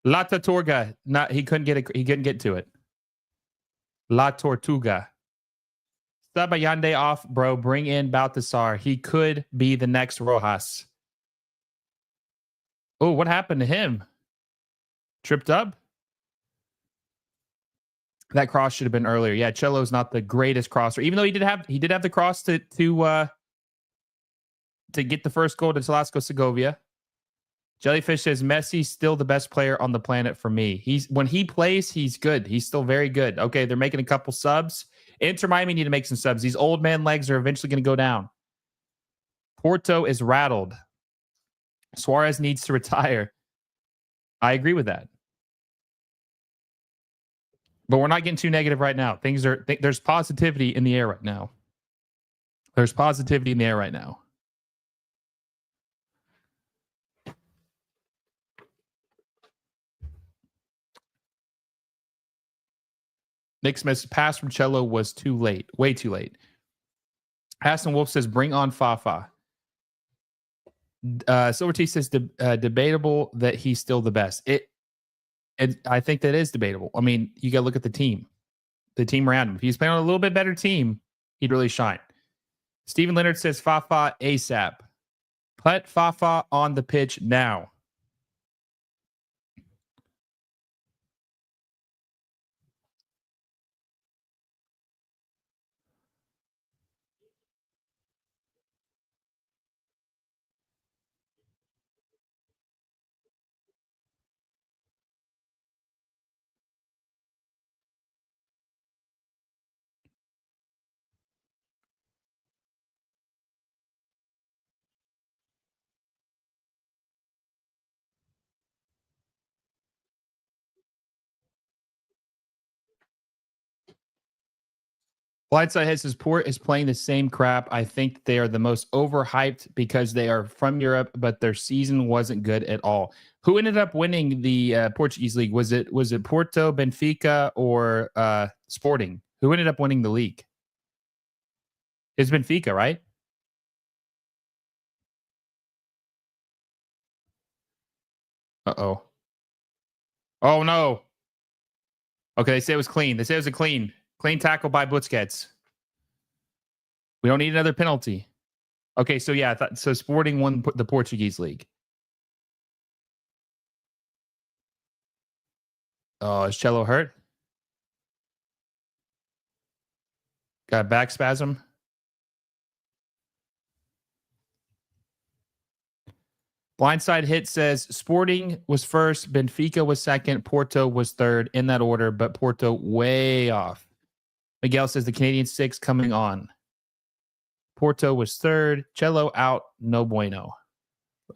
La Tortuga. He couldn't get to it. La Tortuga. Sabayande off, bro. Bring in Baltasar. He could be the next Rojas. Oh, what happened to him? Tripped up? That cross should have been earlier. Yeah, Cello's not the greatest crosser, even though he did have the cross to get the first goal to Velasco Segovia. Jellyfish says Messi's still the best player on the planet for me. When he plays, he's good. He's still very good. Okay, they're making a couple subs. Inter Miami need to make some subs. These old man legs are eventually going to go down. Porto is rattled. Suarez needs to retire. I agree with that. But we're not getting too negative right now. There's positivity in the air right now. There's positivity in the air right now. Nick Smith's pass from Cello was too late. Way too late. Hassan Wolf says, bring on Fafa. Silver T says, debatable that he's still the best. I think that is debatable. I mean, you got to look at the team around him. If he's playing on a little bit better team, he'd really shine. Steven Leonard says, Fafa ASAP. Put Fafa on the pitch now. Blindside Head says Port is playing the same crap. I think they are the most overhyped because they are from Europe, but their season wasn't good at all. Who ended up winning the Portuguese league? Was it Porto, Benfica, or Sporting? Who ended up winning the league? It's Benfica, right? Uh-oh. Oh, no. Okay, they say it was clean. They say it was a clean tackle by Busquets. We don't need another penalty. Okay, so yeah, so Sporting won the Portuguese league. Oh, is Cello hurt? Got a back spasm? Blindside Hit says Sporting was first, Benfica was second, Porto was third in that order, but Porto way off. Miguel says the Canadian 6 coming on. Porto was third. Cello out. No bueno.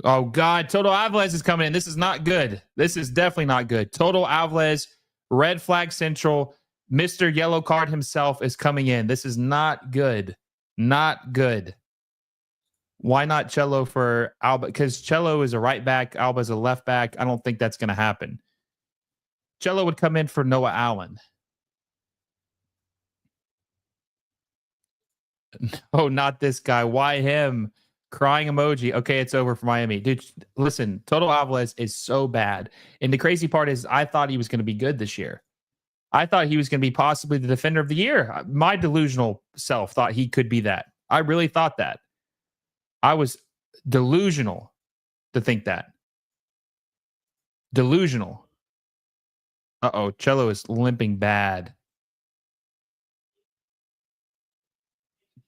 Oh, God. Toto Alvarez is coming in. This is not good. This is definitely not good. Toto Alvarez, red flag central. Mr. Yellow Card himself is coming in. This is not good. Not good. Why not Cello for Alba? Because Cello is a right back. Alba is a left back. I don't think that's going to happen. Cello would come in for Noah Allen. Oh, not this guy. Why him? Crying emoji. Okay, it's over for Miami. Dude, listen, Toto Alvarez is so bad. And the crazy part is I thought he was going to be good this year. I thought he was going to be possibly the defender of the year. My delusional self thought he could be that. I really thought that. I was delusional to think that. Delusional. Uh-oh, Cello is limping bad.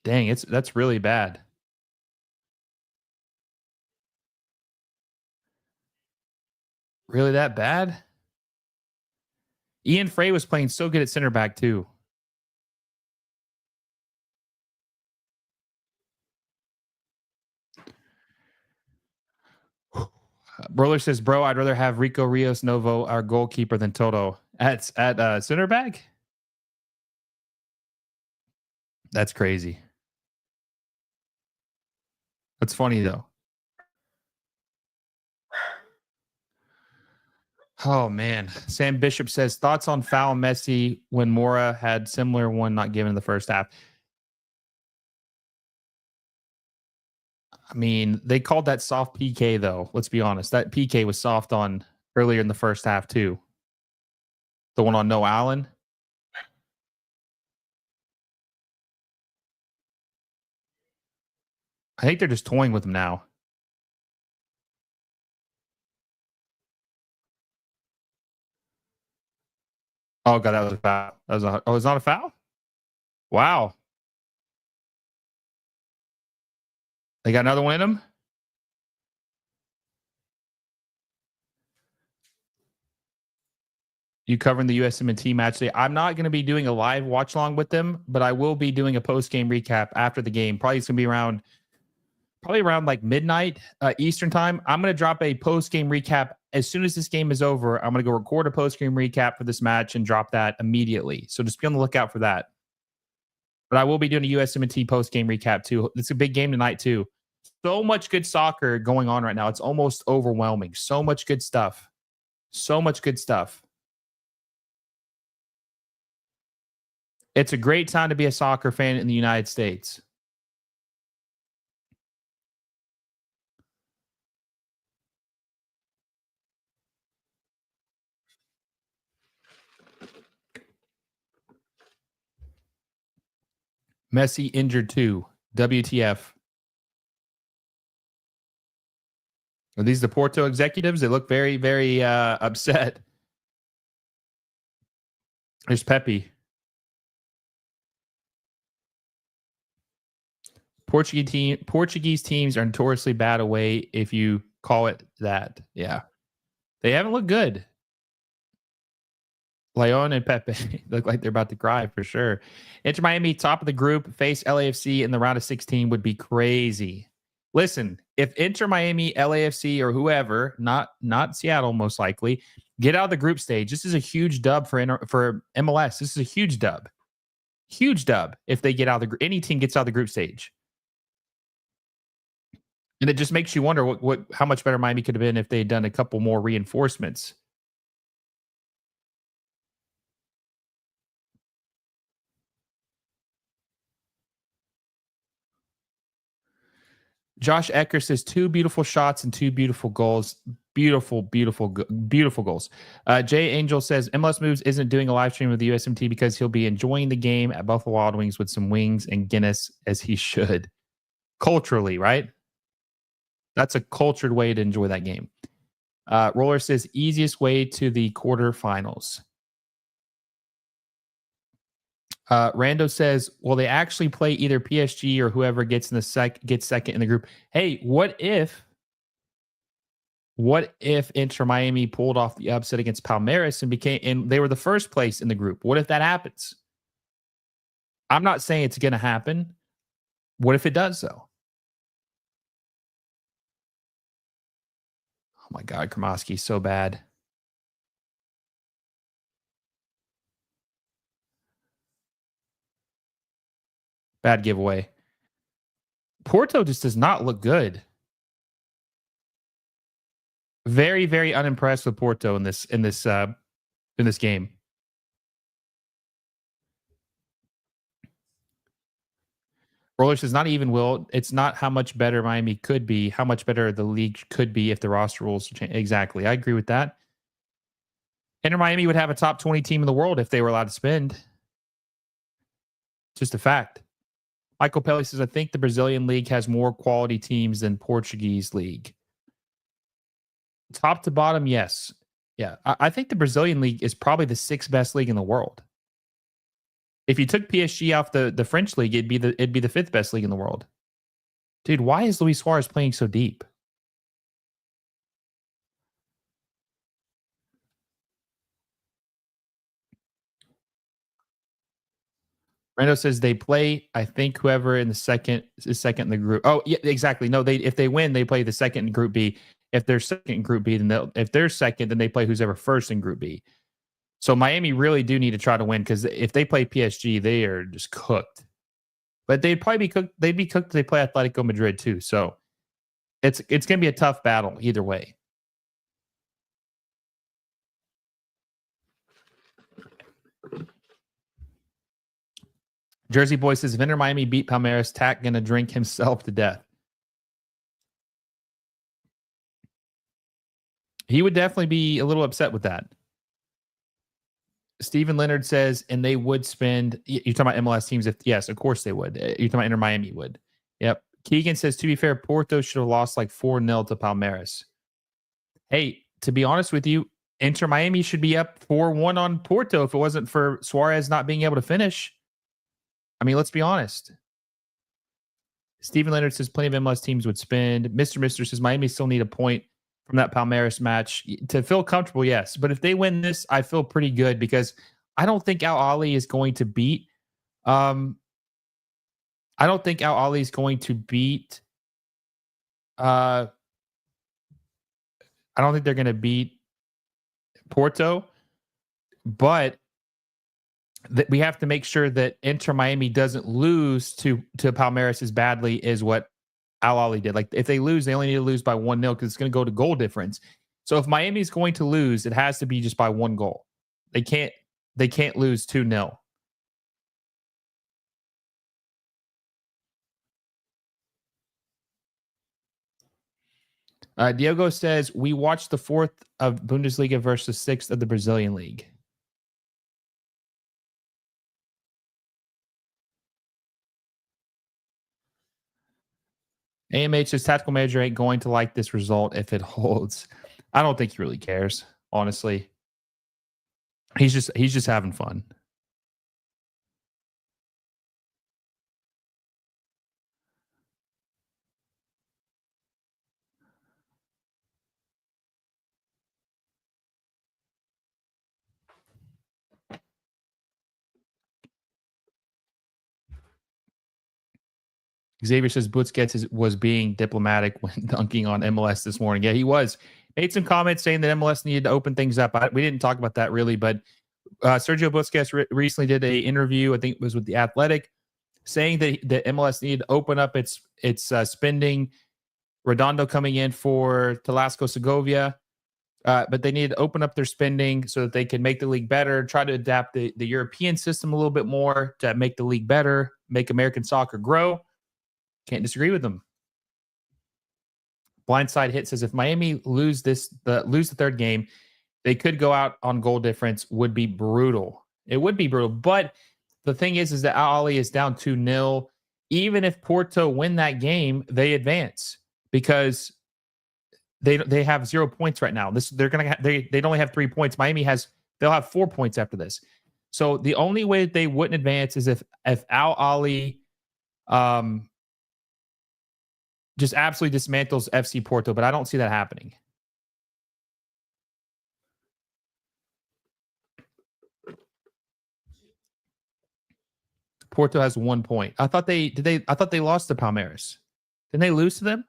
Dang, that's really bad. Really that bad? Ian Frey was playing so good at center back too. Broler says, bro, I'd rather have Rico Rios Novo, our goalkeeper, than Toto at center back. That's crazy. That's funny though. Oh man. Sam Bishop says, thoughts on foul Messi when Mora had similar one not given in the first half. I mean, they called that soft PK though. Let's be honest. That PK was soft on earlier in the first half too. The one on Noah Allen. I think they're just toying with him now. Oh god, that was a foul. It's not a foul? Wow. They got another one in them? You covering the USMNT match today? I'm not going to be doing a live watch along with them, but I will be doing a post game recap after the game. Probably it's going to be around probably around like midnight Eastern time. I'm going to drop a post-game recap. As soon as this game is over, I'm going to go record a post-game recap for this match and drop that immediately. So just be on the lookout for that. But I will be doing a USMNT post-game recap too. It's a big game tonight too. So much good soccer going on right now. It's almost overwhelming. So much good stuff. So much good stuff. It's a great time to be a soccer fan in the United States. Messi injured too. WTF. Are these the Porto executives? They look very, very upset. There's Pepe. Portuguese teams are notoriously bad away if you call it that. Yeah. They haven't looked good. Leon and Pepe look like they're about to cry for sure. Inter Miami, top of the group, face LAFC in the round of 16 would be crazy. Listen, if Inter Miami, LAFC, or whoever, not Seattle most likely, get out of the group stage, this is a huge dub for MLS. This is a huge dub. Huge dub if they get out of any team gets out of the group stage. And it just makes you wonder how much better Miami could have been if they had done a couple more reinforcements. Josh Ecker says 2 beautiful shots and 2 beautiful goals. Beautiful, beautiful, beautiful goals. Jay Angel says MLS Moves isn't doing a live stream with the USMT because he'll be enjoying the game at Buffalo Wild Wings with some wings and Guinness as he should. Culturally, right? That's a cultured way to enjoy that game. Roller says easiest way to the quarterfinals. Rando says, "Will they actually play either PSG or whoever gets in the gets second in the group?" Hey, what if Inter Miami pulled off the upset against Palmeiras and they were the first place in the group? What if that happens? I'm not saying it's going to happen. What if it does though? Oh my God, Kromoski, so bad. Bad giveaway. Porto just does not look good. Very, very unimpressed with Porto in this game. Roller says not even will. It's not how much better Miami could be, how much better the league could be if the roster rules change. Exactly. I agree with that. Inter Miami would have a top 20 team in the world if they were allowed to spend. Just a fact. Michael Pelly says, I think the Brazilian league has more quality teams than Portuguese league. Top to bottom, yes. Yeah. I think the Brazilian league is probably the 6th best league in the world. If you took PSG off the French league, it'd be the 5th best league in the world. Dude, why is Luis Suarez playing so deep? Rando says they play, I think, whoever in the second is second in the group. Oh, yeah, exactly. No, if they win, they play the second in Group B. If they're second in Group B, then if they're second, then they play who's ever first in Group B. So Miami really do need to try to win because if they play PSG, they are just cooked. But they'd probably be cooked. They'd be cooked if they play Atletico Madrid too. So it's going to be a tough battle either way. Jersey Boy says, if Inter Miami beat Palmeiras, Tack going to drink himself to death. He would definitely be a little upset with that. Stephen Leonard says, and they would spend. You're talking about MLS teams? Yes, of course they would. You're talking about Inter Miami would. Yep. Keegan says, to be fair, Porto should have lost like 4-0 to Palmeiras. Hey, to be honest with you, Inter Miami should be up 4-1 on Porto if it wasn't for Suarez not being able to finish. I mean, let's be honest. Stephen Leonard says plenty of MLS teams would spend. Mr. Mister says Miami still need a point from that Palmeiras match to feel comfortable. Yes. But if they win this, I feel pretty good because I don't think Al Ali is going to beat. I don't think Al Ali is going to beat Uh, I don't think they're going to beat Porto, but we have to make sure that Inter Miami doesn't lose to Palmeiras as badly as what Al Ahly did. Like if they lose, they only need to lose by 1-0 because it's going to go to goal difference. So if Miami is going to lose, it has to be just by 1 goal. They can't lose 2-0. Diogo says we watched the 4th of Bundesliga versus 6th of the Brazilian league. AMH's tactical manager ain't going to like this result if it holds. I don't think he really cares, honestly. He's just having fun. Xavier says Busquets was being diplomatic when dunking on MLS this morning. Yeah, he was. Made some comments saying that MLS needed to open things up. We didn't talk about that really, but Sergio Busquets recently did a interview, I think it was with The Athletic, saying that MLS needed to open up its spending. Redondo coming in for Talasco Segovia, but they needed to open up their spending so that they can make the league better, try to adapt the European system a little bit more to make the league better, make American soccer grow. Can't disagree with them. Blindside hit says if Miami lose the 3rd game, they could go out on goal difference. Would be brutal. It would be brutal. But the thing is that Al Ahly is down 2-0. Even if Porto win that game, they advance because they have 0 points right now. They'd only have 3 points. They'll have 4 points after this. So the only way that they wouldn't advance is if Al Ahly just absolutely dismantles FC Porto, but I don't see that happening. Porto has 1 point. I thought they lost to Palmeiras. Didn't they lose to them?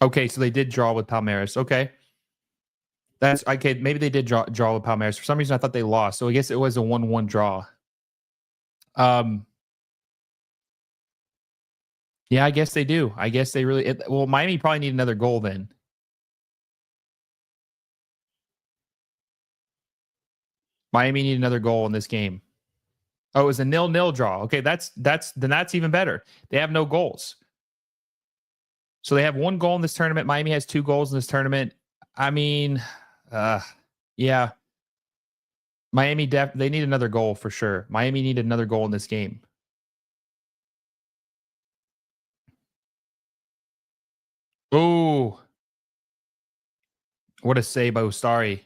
Okay, so they did draw with Palmeiras. Okay. That's okay. Maybe they did draw with Palmeiras. For some reason, I thought they lost. So I guess it was a 1-1 draw. Yeah, I guess they do. I guess they really. Well, Miami probably need another goal then. Miami need another goal in this game. Oh, it was a 0-0 draw. Okay, that's even better. They have no goals. So they have 1 goal in this tournament. Miami has 2 goals in this tournament. I mean, yeah. Miami they need another goal for sure. Miami need another goal in this game. Oh, what a save by Ustari.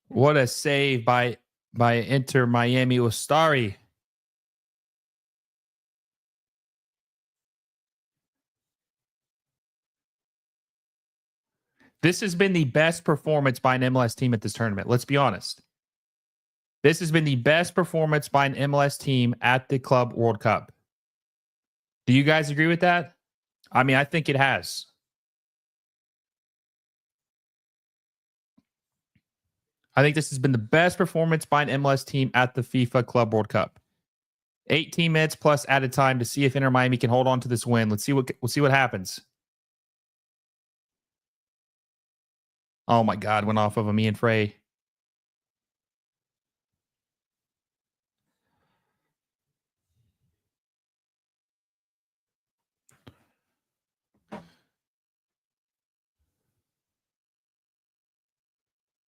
What a save by Inter Miami Ustari. This has been the best performance by an MLS team at this tournament. Let's be honest. This has been the best performance by an MLS team at the Club World Cup. Do you guys agree with that? I mean, I think it has. I think this has been the best performance by an MLS team at the FIFA Club World Cup. 18 minutes plus added time to see if Inter Miami can hold on to this win. We'll see what happens. Oh my God, went off of a Ian Frey.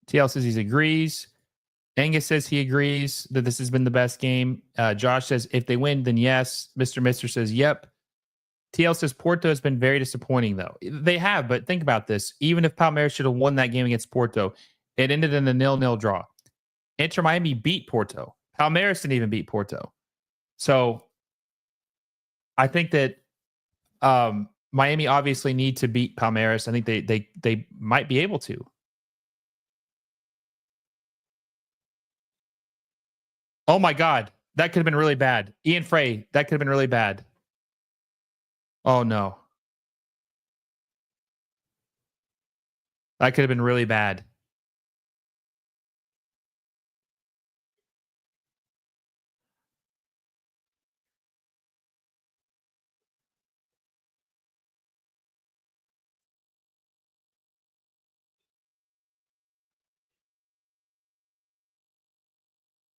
TL says he agrees. Angus says he agrees that this has been the best game. Josh says if they win, then yes. Mr. Mister says yep. TL says Porto has been very disappointing, though. They have, but think about this. Even if Palmeiras should have won that game against Porto, it ended in a 0-0 draw. Inter Miami beat Porto. Palmeiras didn't even beat Porto. So I think that Miami obviously need to beat Palmeiras. I think they might be able to. Oh my God. That could have been really bad. Ian Frey, that could have been really bad. Oh no. That could have been really bad.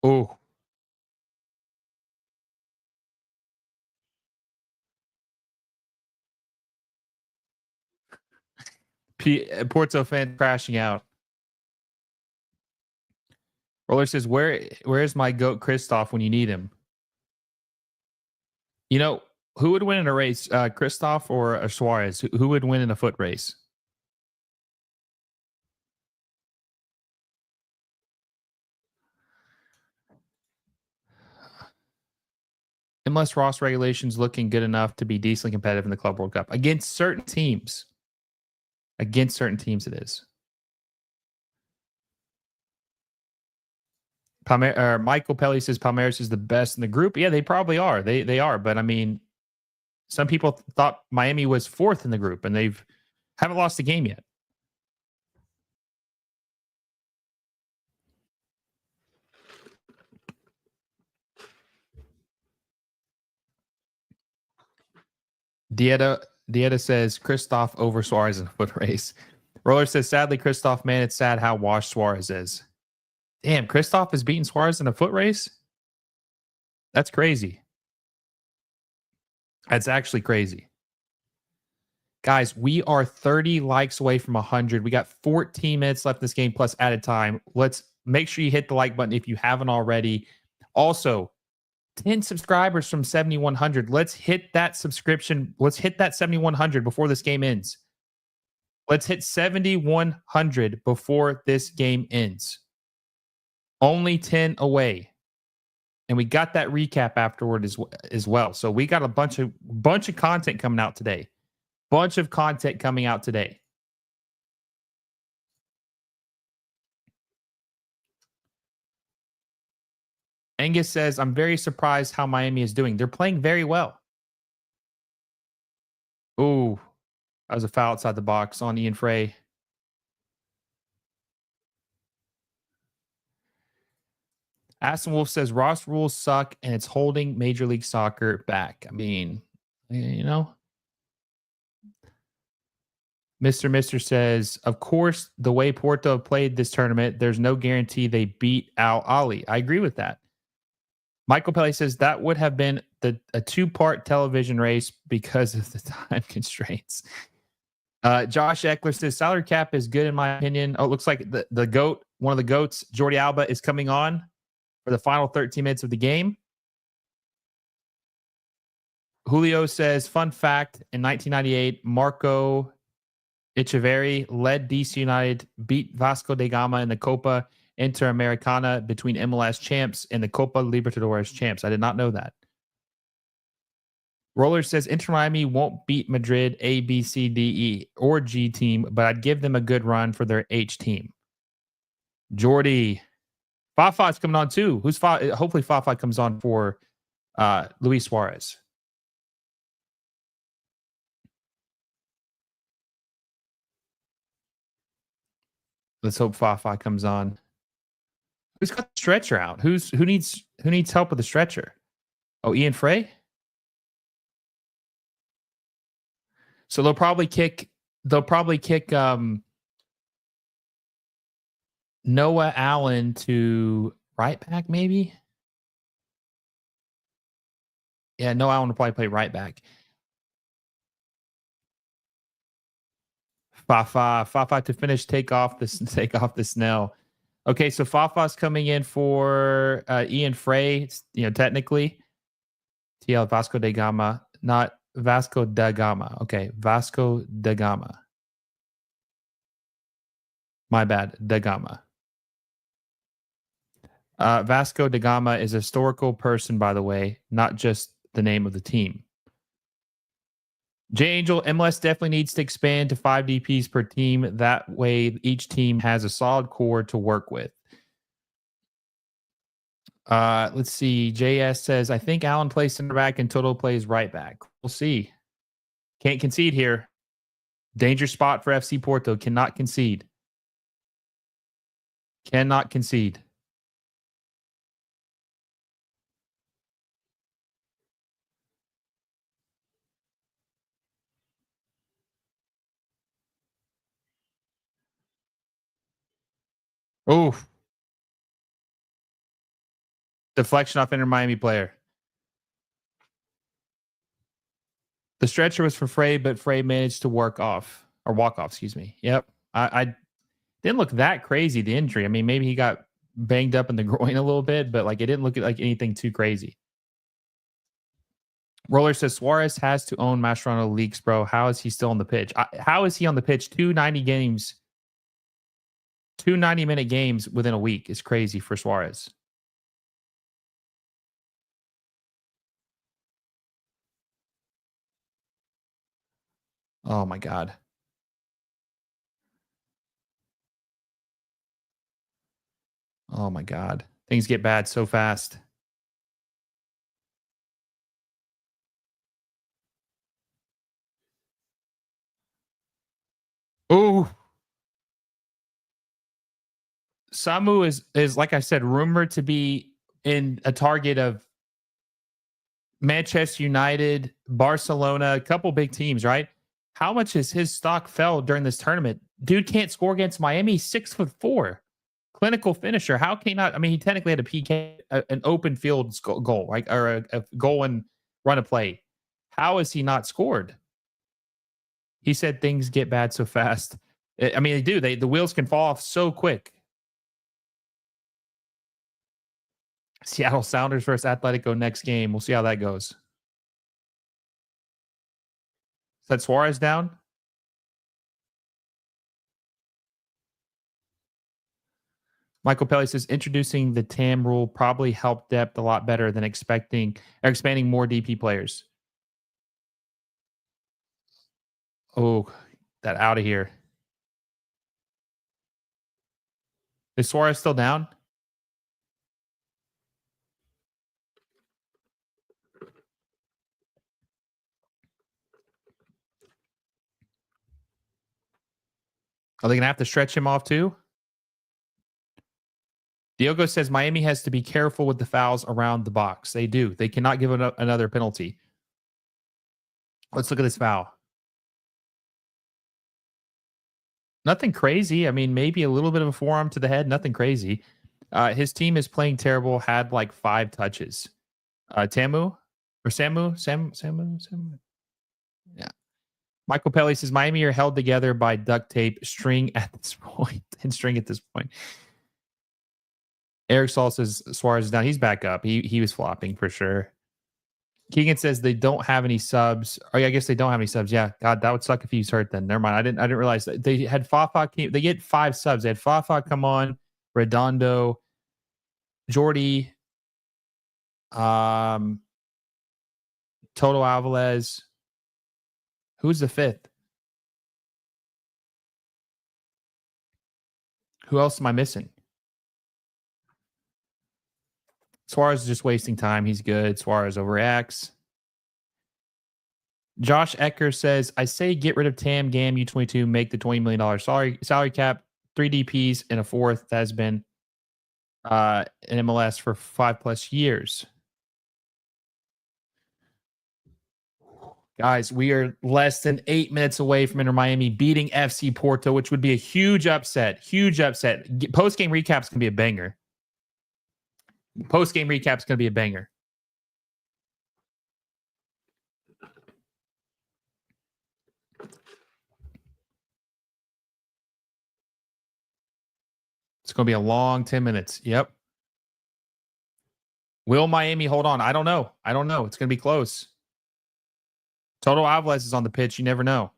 Oh, Porto fan crashing out. Roller says, where's my goat Christoph when you need him? You know, who would win in a race, Christoph or Suarez? Who would win in a foot race? Unless Ross regulations looking good enough to be decently competitive in the Club World Cup against certain teams. Against certain teams, it is. Michael Pelly says Palmeiras is the best in the group. Yeah, they probably are. They are. But I mean, some people thought Miami was fourth in the group, and they've haven't lost a game yet. Dieta says Christoph over Suarez in a foot race. Roller says, sadly, Christoph, man, it's sad how washed Suarez is. Damn, Christoph is beating Suarez in a foot race? That's crazy. That's actually crazy. Guys, we are 30 likes away from 100. We got 14 minutes left in this game plus added time. Let's make sure you hit the like button if you haven't already. Also, 10 subscribers from 7,100. Let's hit that subscription. Let's hit that 7,100 before this game ends. Let's hit 7,100 before this game ends. Only 10 away. And we got that recap afterward as well. So we got a bunch of content coming out today. Bunch of content coming out today. Angus says, I'm very surprised how Miami is doing. They're playing very well. Ooh, that was a foul outside the box on Ian Frey. Aston Wolf says Ross rules suck and it's holding Major League Soccer back. I mean, you know. Mr. says, of course, the way Porto played this tournament, there's no guarantee they beat Al Ali. I agree with that. Michael Pelly says that would have been a two-part television race because of the time constraints. Josh Eckler says salary cap is good in my opinion. Oh, it looks like the GOAT, one of the GOATs, Jordi Alba, is coming on for the final 13 minutes of the game. Julio says, fun fact, in 1998, Marco Echeverri led DC United, beat Vasco da Gama in the Copa Interamericana between MLS champs and the Copa Libertadores champs. I did not know that. Roller says Inter Miami won't beat Madrid A, B, C, D, E, or G team, but I'd give them a good run for their H team. Jordy. Fafa's coming on too. Hopefully Fafa comes on for Luis Suarez. Let's hope Fafa comes on. Who's got the stretcher out? Who needs help with the stretcher? Oh, Ian Frey? So they'll probably kick Noah Allen to right back, maybe. Yeah, Noah Allen will probably play right back. Fafa to finish take off the Snell. Okay, so Fafa's coming in for Ian Frey, technically. TL Vasco da Gama, not Vasco da Gama. Okay, Vasco da Gama. My bad, da Gama. Vasco da Gama is a historical person, by the way, not just the name of the team. J Angel, MLS definitely needs to expand to 5 DPs per team. That way, each team has a solid core to work with. Let's see. JS says, I think Allen plays center back and Toto plays right back. We'll see. Can't concede here. Danger spot for FC Porto. Cannot concede. Cannot concede. Oh, deflection off Inter Miami player. The stretcher was for Frey, but Frey managed to walk off. Excuse me. Yep. I didn't look that crazy, the injury. I mean, maybe he got banged up in the groin a little bit, but like it didn't look like anything too crazy. Roller says Suarez has to own Mascherano leaks, bro. How is he still on the pitch? How is he on the pitch? 290 games, 2 90-minute games within a week is crazy for Suarez. Oh my God. Oh my God. Things get bad so fast. Oh, Samu is like I said, rumored to be in a target of Manchester United, Barcelona, a couple big teams, right? How much has his stock fell during this tournament? Dude can't score against Miami. 6'4", clinical finisher. How can he not? I mean, he technically had a PK, an open field goal, right, or a goal and run a play. How has he not scored? He said things get bad so fast. I mean, they do. The wheels can fall off so quick. Seattle Sounders versus Atletico next game. We'll see how that goes. Is that Suarez down? Michael Pelly says introducing the TAM rule probably helped depth a lot better than expanding more DP players. Oh, that out of here. Is Suarez still down? Are they going to have to stretch him off too? Diogo says Miami has to be careful with the fouls around the box. They do. They cannot give another penalty. Let's look at this foul. Nothing crazy. I mean, maybe a little bit of a forearm to the head. Nothing crazy. His team is playing terrible. Had like 5 touches. Samu. Yeah. Michael Pelly says Miami are held together by duct tape string at this point. Eric Saul says Suarez is down. He's back up. He was flopping for sure. Keegan says they don't have any subs. Oh, yeah, I guess they don't have any subs. Yeah, God, that would suck if he's hurt. Then never mind. I didn't realize that they had Fafa. They get 5 subs. They had Fafa come on, Redondo, Jordy, Toto Alvarez. Who's the 5th? Who else am I missing? Suarez is just wasting time. He's good. Suarez overreacts. Josh Ecker says, I say get rid of Tam Gam U22, make the $20 million salary cap, 3 DPs and a 4th that has been in MLS for 5+ years. Guys, we are less than 8 minutes away from Inter Miami beating FC Porto, which would be a huge upset. Huge upset. Post-game recap's going to be a banger. Post-game recap's going to be a banger. It's going to be a long 10 minutes. Yep. Will Miami hold on? I don't know. It's going to be close. Toto Alvarez is on the pitch. You never know.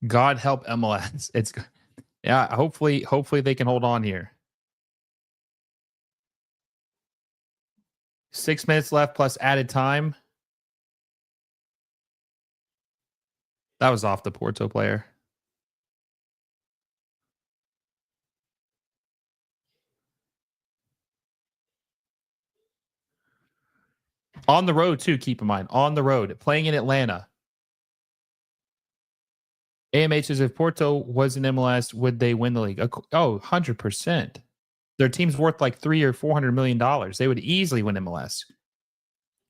God help MLS. It's yeah. Hopefully they can hold on here. 6 minutes left plus added time. That was off the Porto player. On the road, too, keep in mind. On the road, playing in Atlanta. AMH says if Porto was in MLS, would they win the league? Oh, 100%. Their team's worth like $300 or $400 million. They would easily win MLS.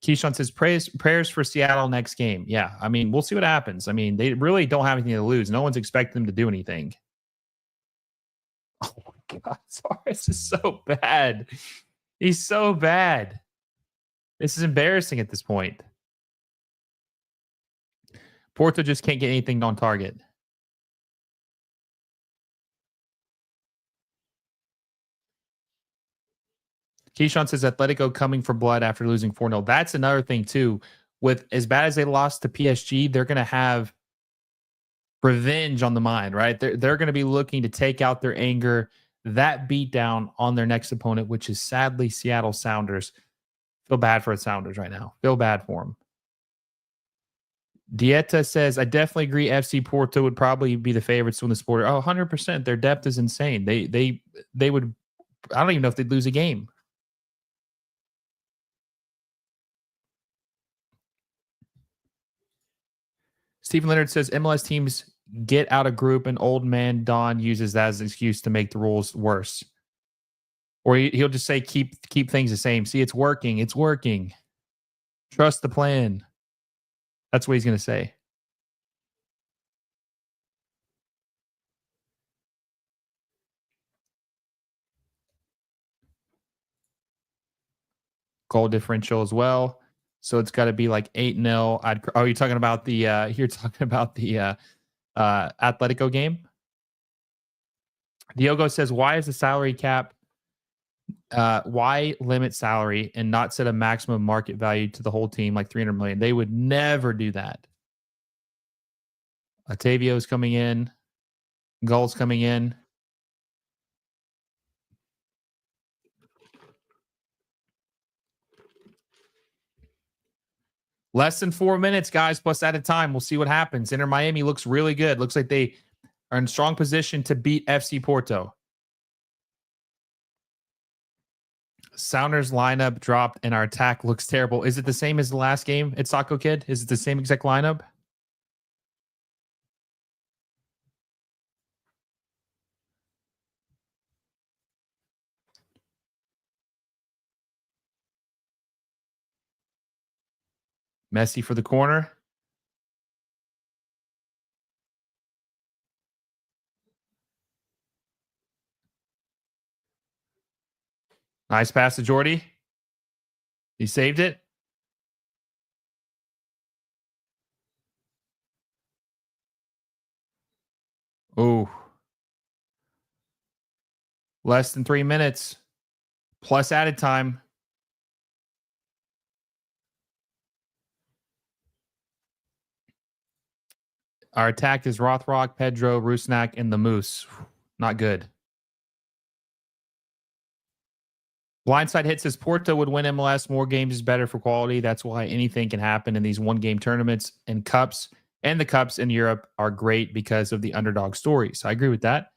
Keyshawn says prayers for Seattle next game. Yeah, I mean, we'll see what happens. I mean, they really don't have anything to lose. No one's expecting them to do anything. Oh my God, Suarez is so bad. He's so bad. This is embarrassing at this point. Porto just can't get anything on target. Keyshawn says Atletico coming for blood after losing 4-0. That's another thing, too. With as bad as they lost to PSG, they're going to have revenge on the mind, right? They're going to be looking to take out their anger, that beatdown on their next opponent, which is sadly Seattle Sounders. Feel bad for the Sounders right now. Feel bad for them. Dieta says, I definitely agree FC Porto would probably be the favorites to win the sport. Oh, 100%. Their depth is insane. They would, I don't even know if they'd lose a game. Stephen Leonard says MLS teams get out of group and old man Don uses that as an excuse to make the rules worse. Or he'll just say keep things the same. See, it's working. It's working. Trust the plan. That's what he's going to say. Goal differential as well. So it's got to be like 8-0. You're talking about the Atletico game? Diogo says, why is the salary cap why limit salary and not set a maximum market value to the whole team like 300 million? They would never do that. Otavio's coming in. Goals coming in. Less than 4 minutes, guys, plus added time. We'll see what happens. Inter Miami looks really good. Looks like they are in strong position to beat FC Porto. Sounders lineup dropped and our attack looks terrible. Is it the same as the last game at Socko Kid? Is it the same exact lineup? Messi for the corner. Nice pass to Jordy. He saved it. Oh. Less than 3 minutes. Plus added time. Our attack is Rothrock, Pedro, Rusnak, and the Moose. Not good. Blindside hit says Porto would win MLS. More games is better for quality. That's why anything can happen in these one-game tournaments and cups. And the cups in Europe are great because of the underdog stories. I agree with that.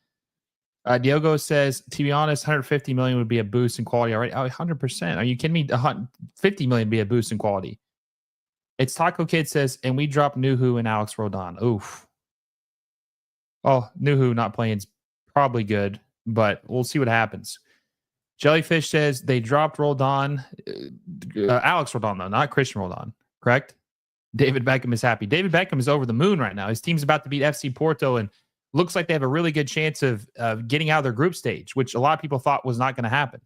Diogo says, to be honest, 150 million would be a boost in quality already. Oh, 100%. Are you kidding me? 50 million would be a boost in quality. It's Taco Kid says, and we dropped Nuhu and Alex Rodon. Oof. Oh, Nuhu not playing is probably good, but we'll see what happens. Jellyfish says they dropped Roldan, Alex Roldan, though, not Christian Roldan, correct? David Beckham is happy. David Beckham is over the moon right now. His team's about to beat FC Porto and looks like they have a really good chance of getting out of their group stage, which a lot of people thought was not going to happen.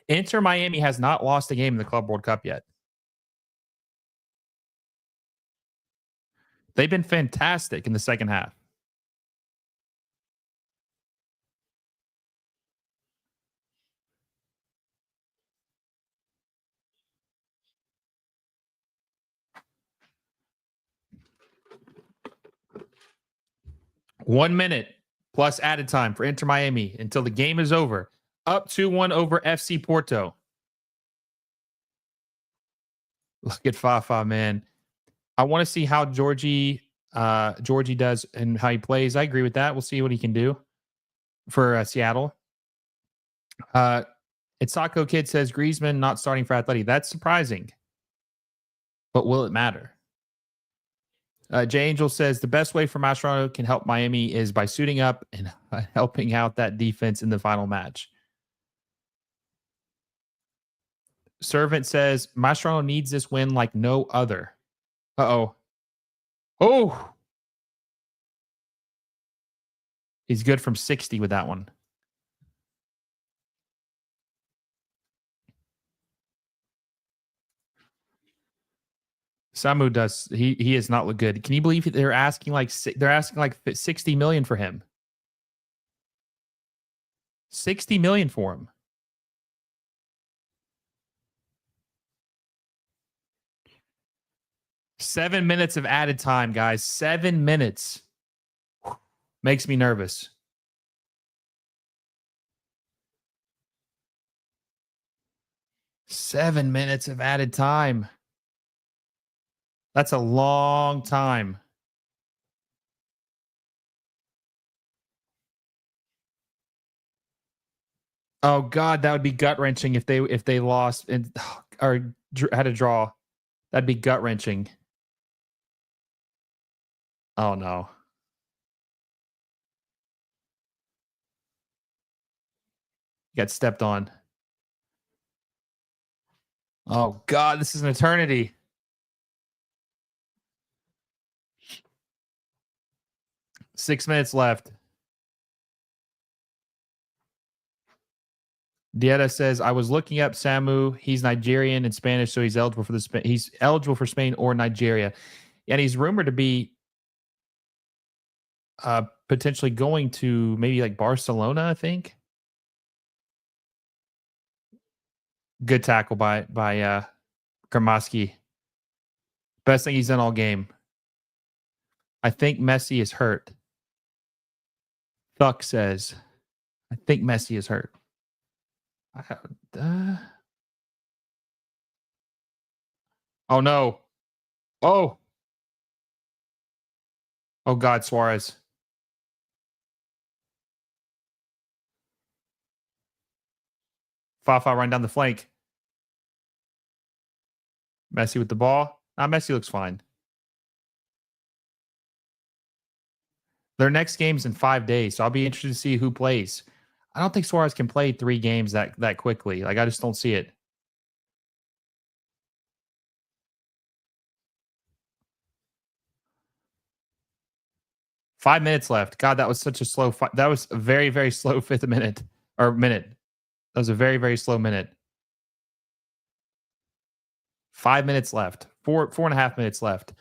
Inter Miami has not lost a game in the Club World Cup yet. They've been fantastic in the second half. 1 minute plus added time for Inter Miami until the game is over. Up 2-1 over FC Porto. Look at Fafa, man. I want to see how Georgie does and how he plays. I agree with that. We'll see what he can do for Seattle. Itzako Kid says Griezmann not starting for Atleti. That's surprising. But will it matter? Jay Angel says the best way for Mascherano can help Miami is by suiting up and helping out that defense in the final match. Servant says Mascherano needs this win like no other. Uh-oh. Oh! He's good from 60 with that one. Samu does. He has not looked good. Can you believe they're asking like 60 million for him? 60 million for him. Seven minutes of added time, guys. 7 minutes. Makes me nervous. Seven minutes of added time. That's a long time. Oh God, that would be gut wrenching if they lost and or had a draw. That'd be gut wrenching. Oh no. Got stepped on. Oh God, this is an eternity. Six minutes left. Dieta says, I was looking up Samu. He's Nigerian and Spanish, so he's eligible for he's eligible for Spain or Nigeria. And he's rumored to be potentially going to maybe like Barcelona, I think. Good tackle by Gramaski. Best thing he's done all game. I think Messi is hurt. Thuck says, I think Messi is hurt. Oh no. Oh. Oh God, Suarez. Fafa run down the flank. Messi with the ball. Messi looks fine. Their next game's in 5 days, so I'll be interested to see who plays. I don't think Suarez can play 3 games that quickly. Like I just don't see it. Five minutes left. God, that was such a slow. That was a very, very slow fifth minute or minute. That was a very, very slow minute. 5 minutes left. 4.5 minutes left.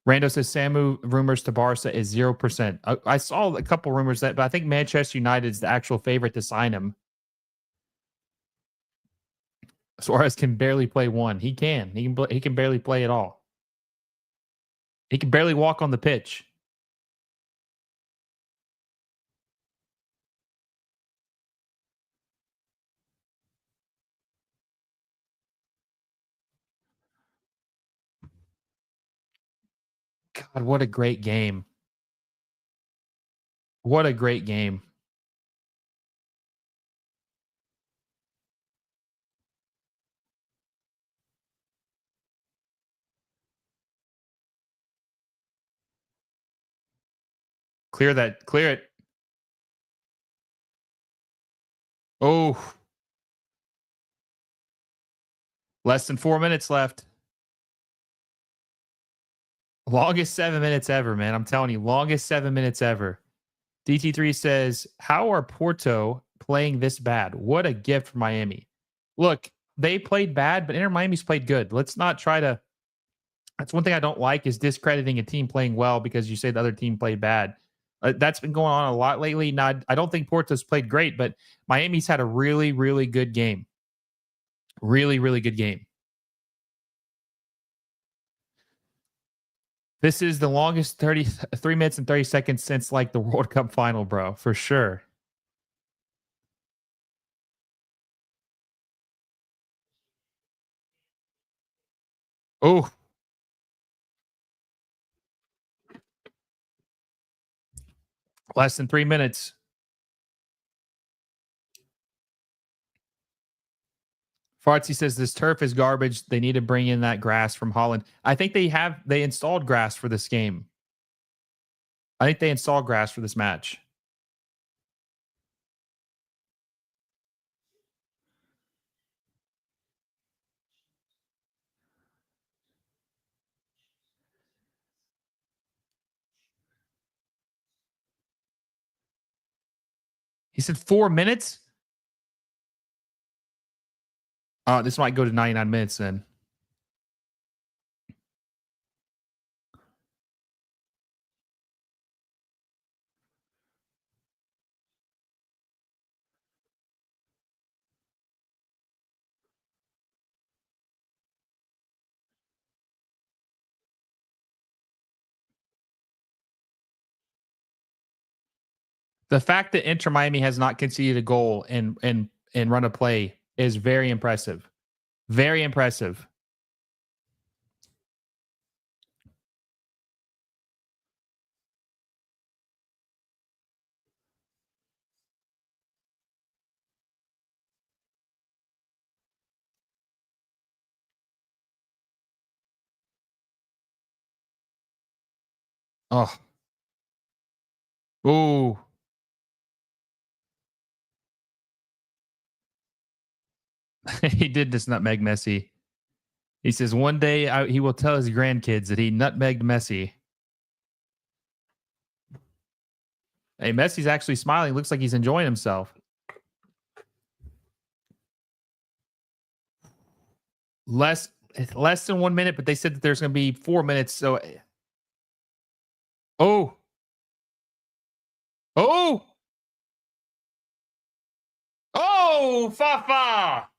Rando says Samu rumors to Barca is 0%. I saw a couple rumors but I think Manchester United is the actual favorite to sign him. Suarez can barely play one. He can. He can barely play at all. He can barely walk on the pitch. God, what a great game. What a great game. Clear it. Oh. Less than 4 minutes left. Longest 7 minutes ever, man. I'm telling you, longest 7 minutes ever. DT3 says, how are Porto playing this bad? What a gift for Miami. Look, they played bad, but Inter Miami's played good. Let's not try to. That's one thing I don't like is discrediting a team playing well because you say the other team played bad. That's been going on a lot lately. Now, I don't think Porto's played great, but Miami's had a really, really good game. Really, really good game. This is the longest 3 minutes and 30 seconds since like the World Cup final, bro, for sure. Oh, less than 3 minutes. Fartsy says this turf is garbage. They need to bring in that grass from Holland. I think they installed grass for this game. I think they installed grass for this match. He said 4 minutes. This might go to 99 minutes then. The fact that Inter Miami has not conceded a goal and run a play is very impressive. Very impressive. Oh. Ooh. He did this nutmeg Messi. He says one day he will tell his grandkids that he nutmegged Messi. Hey, Messi's actually smiling. Looks like he's enjoying himself. Less than 1 minute, but they said that there's going to be 4 minutes. So, oh, Fafa.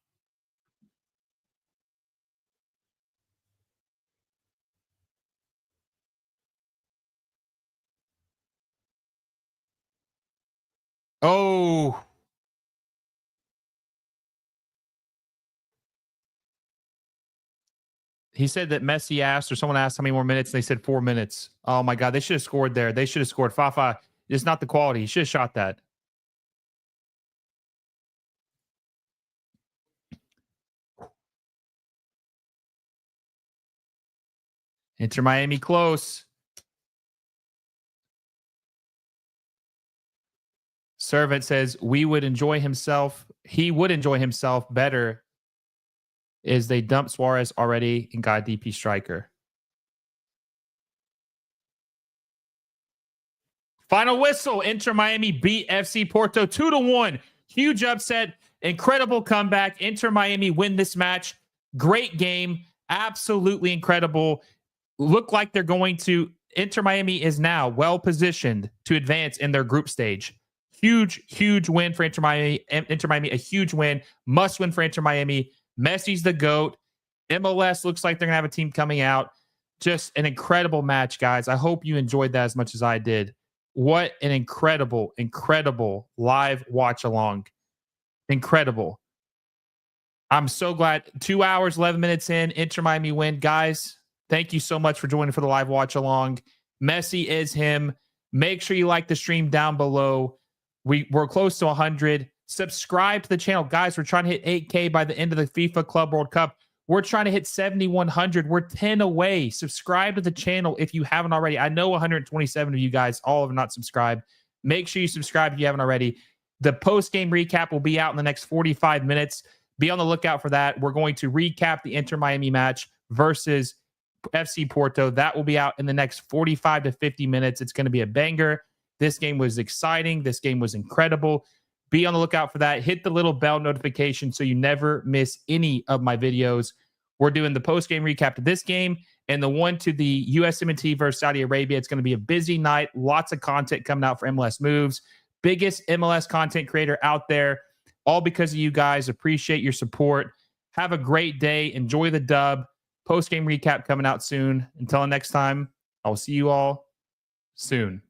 Oh. He said that Messi asked, or someone asked how many more minutes, and they said 4 minutes. Oh my God, they should have scored there. They should have scored. Fafa, it's not the quality. He should have shot that. Inter Miami close. Servant says he would enjoy himself better is they dumped Suarez already and got a DP striker. Final whistle. Inter Miami beat FC Porto 2-1. Huge upset. Incredible comeback. Inter Miami win this match. Great game. Absolutely incredible. Look like they're going to. Inter Miami is now well positioned to advance in their group stage. Huge win for Inter Miami. Inter Miami, a huge win. Must win for Inter Miami. Messi's the GOAT. MLS looks like they're going to have a team coming out. Just an incredible match, guys. I hope you enjoyed that as much as I did. What an incredible live watch along. Incredible. I'm so glad. 2 hours, 11 minutes in, Inter Miami win. Guys, thank you so much for joining for the live watch along. Messi is him. Make sure you like the stream down below. We're close to 100. Subscribe to the channel. Guys, we're trying to hit 8K by the end of the FIFA Club World Cup. We're trying to hit 7,100. We're 10 away. Subscribe to the channel if you haven't already. I know 127 of you guys all have not subscribed. Make sure you subscribe if you haven't already. The post-game recap will be out in the next 45 minutes. Be on the lookout for that. We're going to recap the Inter Miami match versus FC Porto. That will be out in the next 45 to 50 minutes. It's going to be a banger. This game was exciting. This game was incredible. Be on the lookout for that. Hit the little bell notification so you never miss any of my videos. We're doing the post-game recap to this game and the one to the USMNT versus Saudi Arabia. It's going to be a busy night. Lots of content coming out for MLS Moves. Biggest MLS content creator out there. All because of you guys. Appreciate your support. Have a great day. Enjoy the dub. Post-game recap coming out soon. Until next time, I will see you all soon.